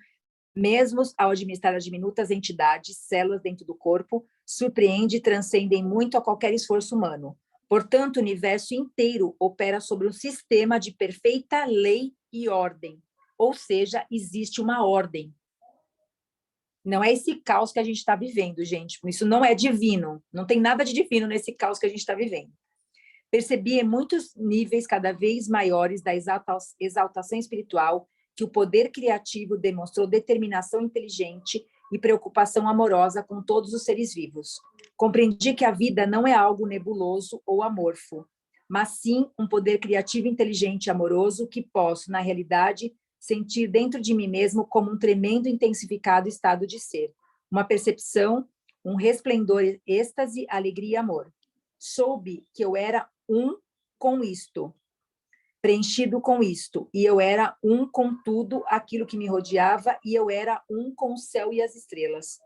mesmo ao administrar as diminutas entidades, células dentro do corpo, surpreende e transcendem muito a qualquer esforço humano. Portanto, o universo inteiro opera sobre um sistema de perfeita lei e ordem, ou seja, existe uma ordem. Não é esse caos que a gente está vivendo, gente. Isso não é divino. Não tem nada de divino nesse caos que a gente está vivendo. Percebi em muitos níveis cada vez maiores da exaltação espiritual que o poder criativo demonstrou determinação inteligente e preocupação amorosa com todos os seres vivos. Compreendi que a vida não é algo nebuloso ou amorfo, mas sim um poder criativo, inteligente e amoroso que posso, na realidade, sentir dentro de mim mesmo como um tremendo intensificado estado de ser, uma percepção, um resplendor, êxtase, alegria e amor. Soube que eu era um com isto, preenchido com isto, e eu era um com tudo aquilo que me rodeava, e eu era um com o céu e as estrelas.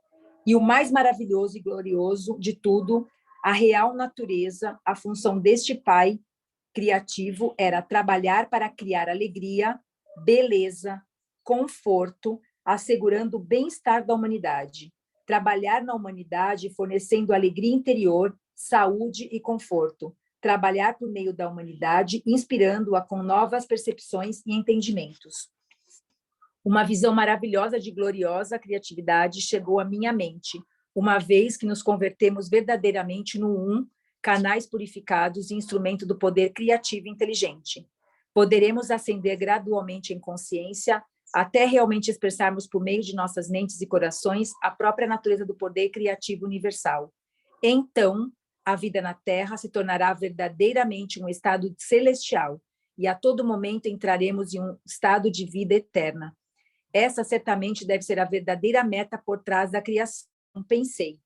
E o mais maravilhoso e glorioso de tudo, a real natureza, a função deste Pai criativo era trabalhar para criar alegria, beleza, conforto, assegurando o bem-estar da humanidade. Trabalhar na humanidade, fornecendo alegria interior, saúde e conforto. Trabalhar por meio da humanidade, inspirando-a com novas percepções e entendimentos. Uma visão maravilhosa de gloriosa criatividade chegou à minha mente, uma vez que nos convertemos verdadeiramente no um, canais purificados e instrumento do poder criativo e inteligente. Poderemos ascender gradualmente em consciência até realmente expressarmos por meio de nossas mentes e corações a própria natureza do poder criativo universal. Então, a vida na Terra se tornará verdadeiramente um estado celestial e a todo momento entraremos em um estado de vida eterna. Essa certamente deve ser a verdadeira meta por trás da criação, pensei.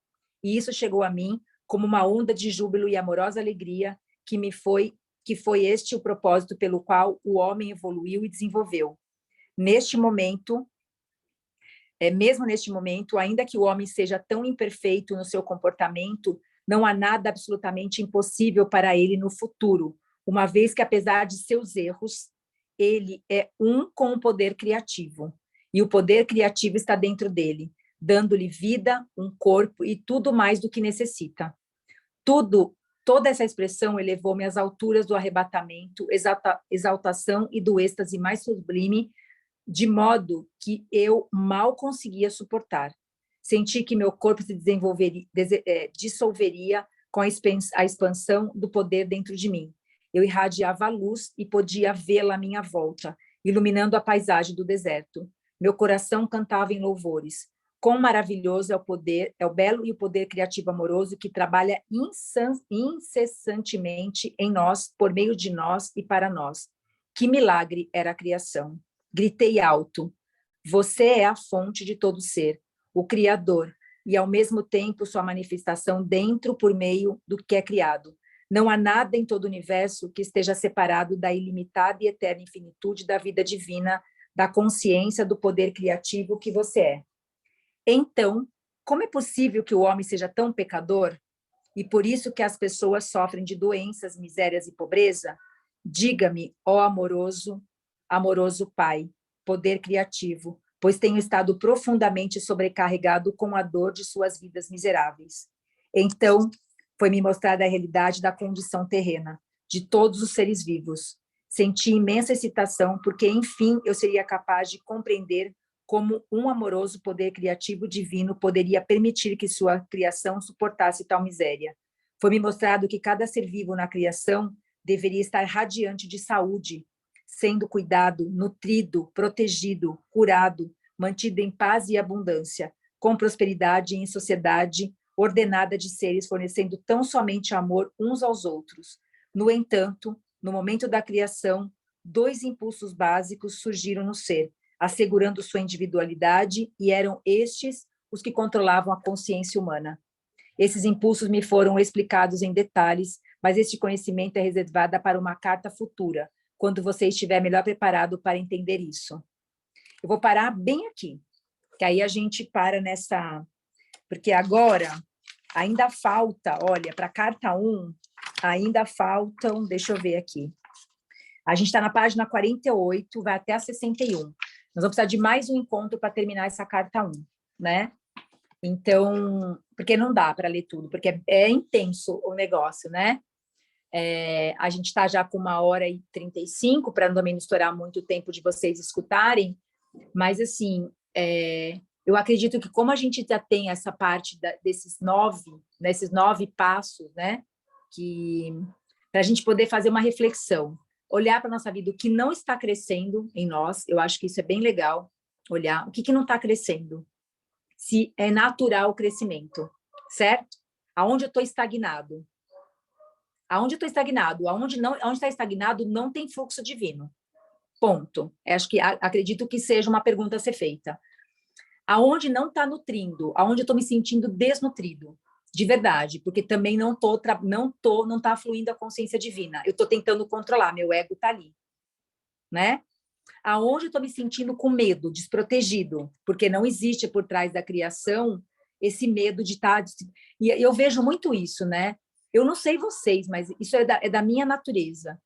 E isso chegou a mim como uma onda de júbilo e amorosa alegria que foi este o propósito pelo qual o homem evoluiu e desenvolveu. Neste momento, mesmo neste momento, ainda que o homem seja tão imperfeito no seu comportamento, não há nada absolutamente impossível para ele no futuro, uma vez que, apesar de seus erros, ele é um com o poder criativo. E o poder criativo está dentro dele, dando-lhe vida, um corpo e tudo mais do que necessita. Toda essa expressão elevou-me às alturas do arrebatamento, exaltação e do êxtase mais sublime, de modo que eu mal conseguia suportar. Senti que meu corpo se dissolveria com a expansão do poder dentro de mim. Eu irradiava a luz e podia vê-la à minha volta, iluminando a paisagem do deserto. Meu coração cantava em louvores. Quão maravilhoso é o poder, é o belo e o poder criativo amoroso que trabalha incessantemente em nós, por meio de nós e para nós. Que milagre era a criação! Gritei alto. Você é a fonte de todo ser, o Criador, e ao mesmo tempo sua manifestação dentro por meio do que é criado. Não há nada em todo o universo que esteja separado da ilimitada e eterna infinitude da vida divina, da consciência do poder criativo que você é. Então, como é possível que o homem seja tão pecador? E por isso que as pessoas sofrem de doenças, misérias e pobreza? Diga-me, ó amoroso Pai, poder criativo, pois tenho estado profundamente sobrecarregado com a dor de suas vidas miseráveis. Então, foi-me mostrada a realidade da condição terrena, de todos os seres vivos. Senti imensa excitação, porque, enfim, eu seria capaz de compreender como um amoroso poder criativo divino poderia permitir que sua criação suportasse tal miséria. Foi-me mostrado que cada ser vivo na criação deveria estar radiante de saúde, sendo cuidado, nutrido, protegido, curado, mantido em paz e abundância, com prosperidade em sociedade ordenada de seres fornecendo tão somente amor uns aos outros. No entanto, no momento da criação, 2 impulsos básicos surgiram no ser, assegurando sua individualidade, e eram estes os que controlavam a consciência humana. Esses impulsos me foram explicados em detalhes mas este conhecimento é reservado para uma carta futura, quando você estiver melhor preparado para entender isso. Eu vou parar bem aqui, que aí a gente para nessa... Porque agora ainda falta, olha, para a carta 1, ainda faltam, deixa eu ver aqui. A gente está na página 48, vai até a 61. Nós vamos precisar de mais um encontro para terminar essa carta 1, né? Então, porque não dá para ler tudo, porque é intenso o negócio, né? A gente está já com 1h35, para não estourar muito o tempo de vocês escutarem, mas, assim, eu acredito que como a gente já tem essa parte desses 9 passos, né? Para a gente poder fazer uma reflexão, olhar para a nossa vida, o que não está crescendo em nós, eu acho que isso é bem legal, olhar o que não está crescendo, se é natural o crescimento, certo? Aonde eu estou estagnado? Aonde eu estou estagnado? Aonde está estagnado não tem fluxo divino. Ponto. Acho que acredito que seja uma pergunta a ser feita. Aonde não está nutrindo? Aonde eu estou me sentindo desnutrido? De verdade, porque também não está fluindo a consciência divina. Eu estou tentando controlar, meu ego está ali, né? Aonde eu estou me sentindo com medo, desprotegido, porque não existe por trás da criação esse medo de estar... E eu vejo muito isso, né? Eu não sei vocês, mas isso é da minha natureza.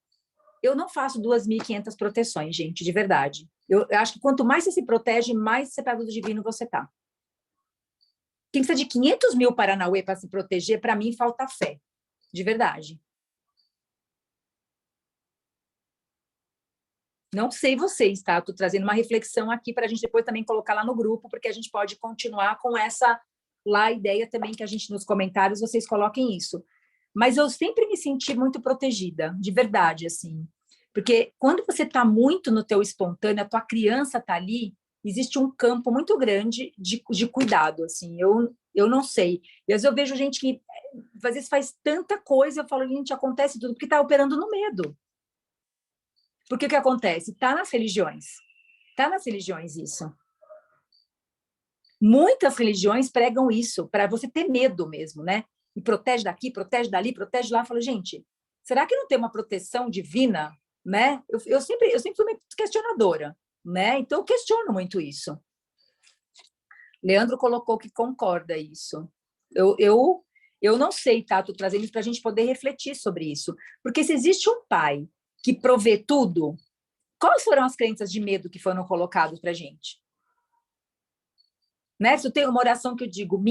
Eu não faço 2.500 proteções, gente, de verdade. Eu acho que quanto mais você se protege, mais separado do divino você está. Quem precisa de 500 mil Paranauê para se proteger, para mim, falta fé, de verdade. Não sei vocês, tá? Estou trazendo uma reflexão aqui para a gente depois também colocar lá no grupo, porque a gente pode continuar com essa lá ideia também que a gente nos comentários vocês coloquem isso. Mas eu sempre me senti muito protegida, de verdade, assim. Porque quando você está muito no teu espontâneo, a tua criança está ali, existe um campo muito grande de cuidado, assim. Eu não sei. E às vezes eu vejo gente que às vezes faz tanta coisa, eu falo, gente, acontece tudo, porque está operando no medo. Porque o que acontece? Está nas religiões. Está nas religiões isso. Muitas religiões pregam isso, para você ter medo mesmo, né? E protege daqui, protege dali, protege lá. Eu falo, gente, será que não tem uma proteção divina, né? Eu sempre fui muito questionadora, né? Então, eu questiono muito isso. Leandro colocou que concorda isso. Eu não sei, tá? Estou trazendo isso para a gente poder refletir sobre isso. Porque se existe um pai que provê tudo, quais foram as crenças de medo que foram colocadas para a gente? Né? Se eu tenho uma oração que eu digo,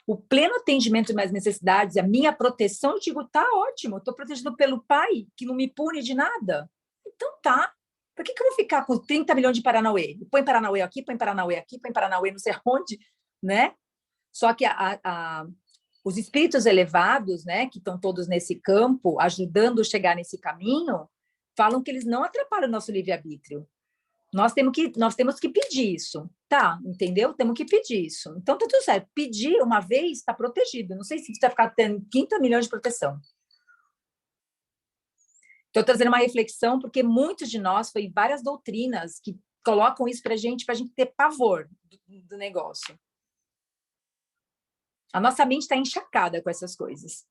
o pleno atendimento das minhas necessidades, a minha proteção, eu digo, tá ótimo, eu estou protegido pelo Pai, que não me pune de nada. Então tá. Por que eu vou ficar com 30 milhões de Paranauê? Põe Paranauê aqui, põe Paranauê aqui, põe Paranauê não sei onde, né? Só que os espíritos elevados, né, que estão todos nesse campo, ajudando a chegar nesse caminho, falam que eles não atrapalham o nosso livre-arbítrio. Nós temos que pedir isso, tá? Entendeu? Temos que pedir isso. Então, tá tudo certo. Pedir uma vez, está protegido. Não sei se você vai ficar tendo 30 milhões de proteção. Estou trazendo uma reflexão, porque muitos de nós, foi várias doutrinas que colocam isso para a gente ter pavor do negócio. A nossa mente está encharcada com essas coisas.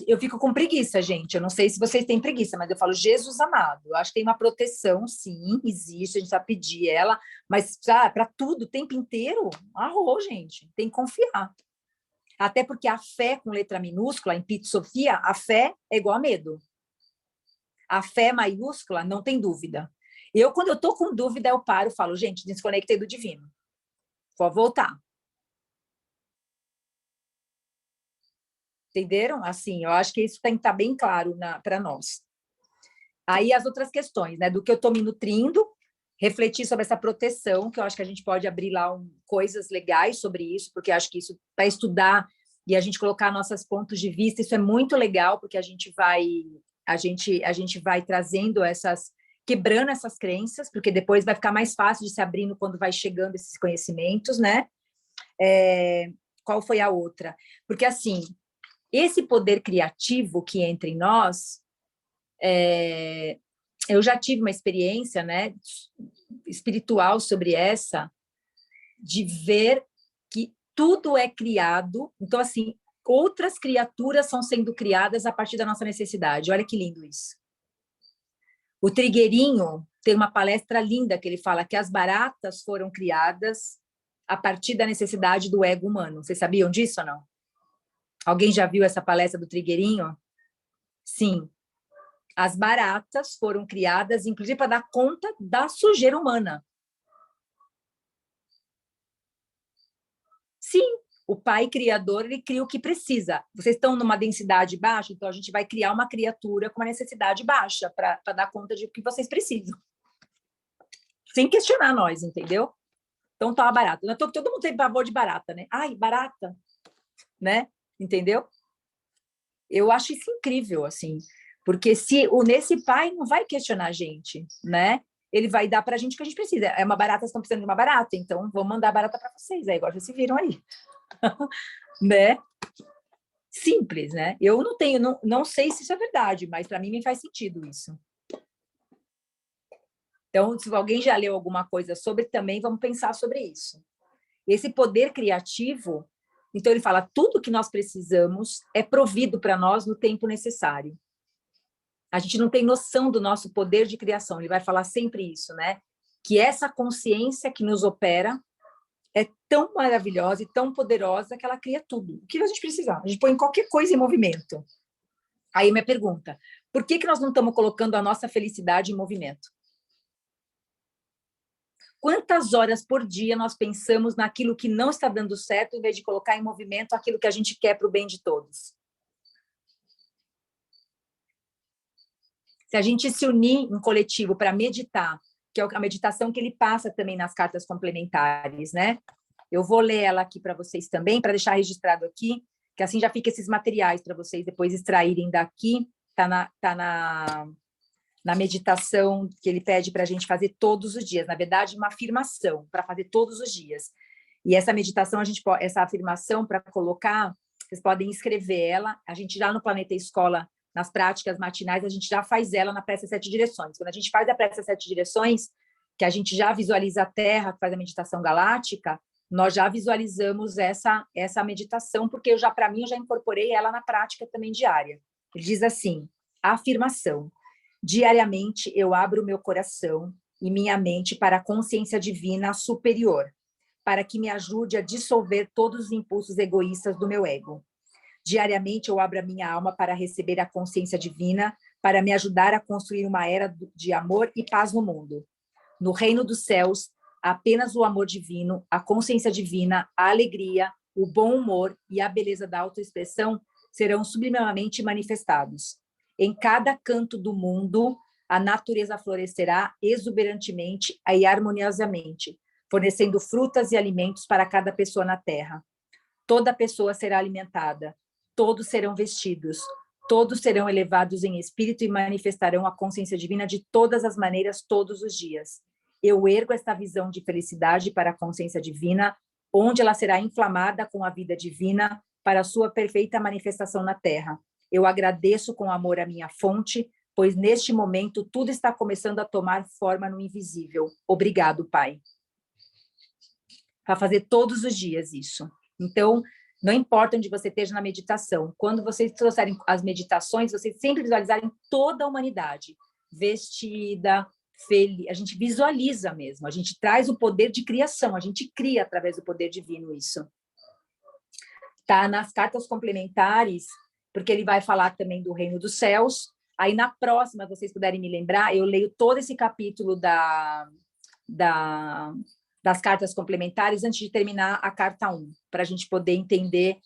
Eu fico com preguiça, gente. Eu não sei se vocês têm preguiça, mas eu falo, Jesus amado. Eu acho que tem uma proteção, sim, existe, a gente precisa pedir ela, mas para tudo, o tempo inteiro, arroz, gente. Tem que confiar. Até porque a fé com letra minúscula, em Pit Sofia, a fé é igual a medo. A fé maiúscula, não tem dúvida. Quando eu estou com dúvida, eu paro e falo, gente, desconectei do divino. Vou voltar. Entenderam? Assim, eu acho que isso tem que estar bem claro para nós. Aí as outras questões, né? Do que eu estou me nutrindo, refletir sobre essa proteção, que eu acho que a gente pode abrir lá coisas legais sobre isso, porque eu acho que isso, para estudar e a gente colocar nossos pontos de vista, isso é muito legal, porque a gente vai trazendo quebrando essas crenças, porque depois vai ficar mais fácil de se abrindo quando vai chegando esses conhecimentos, né? Qual foi a outra? Porque, assim, esse poder criativo que entra em nós, eu já tive uma experiência, né, espiritual sobre de ver que tudo é criado. Então, assim, outras criaturas são sendo criadas a partir da nossa necessidade. Olha que lindo isso. O Trigueirinho tem uma palestra linda que ele fala que as baratas foram criadas a partir da necessidade do ego humano. Vocês sabiam disso ou não? Alguém já viu essa palestra do Trigueirinho? Sim. As baratas foram criadas, inclusive, para dar conta da sujeira humana. Sim, o pai criador, ele cria o que precisa. Vocês estão numa densidade baixa, então a gente vai criar uma criatura com uma necessidade baixa para dar conta de que vocês precisam. Sem questionar nós, entendeu? Então tá barata. Todo mundo tem pavor de barata, né? Ai, barata, né? Entendeu? Eu acho isso incrível, assim, porque se nesse pai não vai questionar a gente, né? Ele vai dar para a gente o que a gente precisa. É uma barata, vocês estão precisando de uma barata, então vou mandar a barata para vocês. Aí agora vocês se viram aí, né? Simples, né? Eu não tenho, não sei se isso é verdade, mas para mim me faz sentido isso. Então, se alguém já leu alguma coisa sobre, também vamos pensar sobre isso. Esse poder criativo, então ele fala, tudo que nós precisamos é provido para nós no tempo necessário. A gente não tem noção do nosso poder de criação. Ele vai falar sempre isso, né? Que essa consciência que nos opera é tão maravilhosa e tão poderosa que ela cria tudo. O que a gente precisar? A gente põe qualquer coisa em movimento. Aí minha pergunta, por que nós não estamos colocando a nossa felicidade em movimento? Quantas horas por dia nós pensamos naquilo que não está dando certo, em vez de colocar em movimento aquilo que a gente quer para o bem de todos? Se a gente se unir em coletivo para meditar, que é a meditação que ele passa também nas cartas complementares, né? Eu vou ler ela aqui para vocês também, para deixar registrado aqui, que assim já fica esses materiais para vocês depois extraírem daqui. Tá na meditação que ele pede para a gente fazer todos os dias. Na verdade, uma afirmação para fazer todos os dias. E essa meditação, essa afirmação para colocar, vocês podem escrever ela. A gente já no Planeta Escola, nas práticas matinais, a gente já faz ela na Prece Sete Direções. Quando a gente faz a Prece Sete Direções, que a gente já visualiza a Terra, que faz a meditação galáctica, nós já visualizamos essa meditação, porque para mim, eu já incorporei ela na prática também diária. Ele diz assim, a afirmação: diariamente eu abro meu coração e minha mente para a consciência divina superior, para que me ajude a dissolver todos os impulsos egoístas do meu ego. Diariamente eu abro a minha alma para receber a consciência divina, para me ajudar a construir uma era de amor e paz no mundo. No reino dos céus, apenas o amor divino, a consciência divina, a alegria, o bom humor e a beleza da autoexpressão serão sublimamente manifestados. Em cada canto do mundo, a natureza florescerá exuberantemente e harmoniosamente, fornecendo frutas e alimentos para cada pessoa na terra. Toda pessoa será alimentada, todos serão vestidos, todos serão elevados em espírito e manifestarão a consciência divina de todas as maneiras, todos os dias. Eu ergo esta visão de felicidade para a consciência divina, onde ela será inflamada com a vida divina para a sua perfeita manifestação na Terra. Eu agradeço com amor a minha fonte, pois neste momento tudo está começando a tomar forma no invisível. Obrigado, Pai. Para fazer todos os dias isso. Então, não importa onde você esteja na meditação, quando vocês trouxerem as meditações, vocês sempre visualizarem toda a humanidade vestida, feliz. A gente visualiza mesmo, a gente traz o poder de criação, a gente cria através do poder divino isso. Tá nas cartas complementares, porque ele vai falar também do reino dos céus. Aí na próxima, se vocês puderem me lembrar, eu leio todo esse capítulo das cartas complementares antes de terminar a carta 1, para a gente poder entender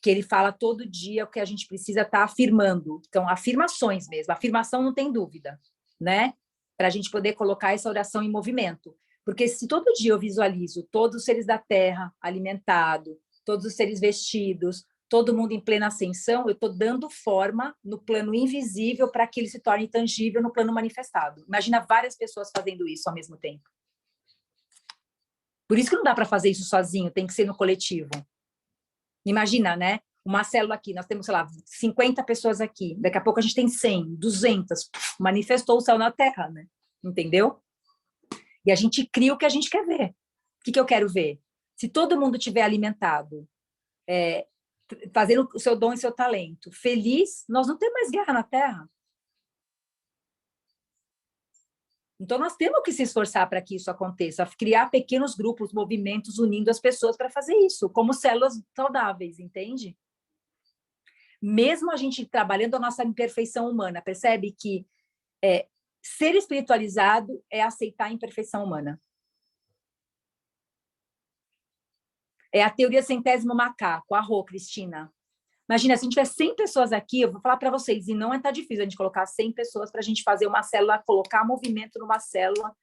que ele fala todo dia o que a gente precisa estar afirmando. Então, afirmações mesmo, afirmação não tem dúvida, né? Para a gente poder colocar essa oração em movimento. Porque se todo dia eu visualizo todos os seres da Terra alimentados, todos os seres vestidos, todo mundo em plena ascensão, eu estou dando forma no plano invisível para que ele se torne tangível no plano manifestado. Imagina várias pessoas fazendo isso ao mesmo tempo. Por isso que não dá para fazer isso sozinho, tem que ser no coletivo. Imagina, né? Uma célula aqui, nós temos, sei lá, 50 pessoas aqui, daqui a pouco a gente tem 100, 200, manifestou o céu na Terra, né? Entendeu? E a gente cria o que a gente quer ver. O que eu quero ver? Se todo mundo tiver alimentado, fazendo o seu dom e seu talento, feliz, nós não temos mais guerra na Terra. Então, nós temos que se esforçar para que isso aconteça, criar pequenos grupos, movimentos, unindo as pessoas para fazer isso, como células saudáveis, entende? Mesmo a gente trabalhando a nossa imperfeição humana, percebe que ser espiritualizado é aceitar a imperfeição humana. É a teoria centésimo macaco, arro, Cristina. Imagina, se a gente tiver 100 pessoas aqui, eu vou falar para vocês, e não é tão difícil a gente colocar 100 pessoas para a gente fazer uma célula, colocar movimento numa célula,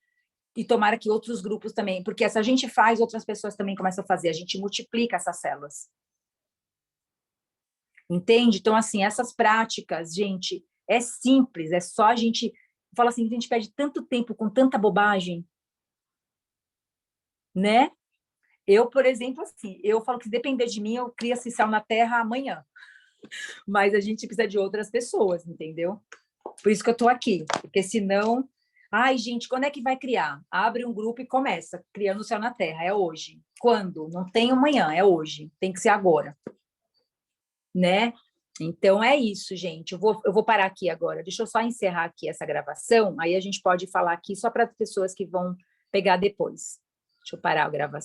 e tomara que outros grupos também, porque se a gente faz, outras pessoas também começam a fazer, a gente multiplica essas células. Entende? Então, assim, essas práticas, gente, é simples, é só a gente... Fala assim, a gente perde tanto tempo com tanta bobagem, né? Eu, por exemplo, assim, eu falo que se depender de mim, eu crio esse céu na Terra amanhã. Mas a gente precisa de outras pessoas, entendeu? Por isso que eu tô aqui, porque senão... Ai, gente, quando é que vai criar? Abre um grupo e começa, criando o céu na Terra, é hoje. Quando? Não tem amanhã, é hoje, tem que ser agora. Né? Então, é isso, gente. Eu vou parar aqui agora. Deixa eu só encerrar aqui essa gravação, aí a gente pode falar aqui só para as pessoas que vão pegar depois. Deixa eu parar a gravação.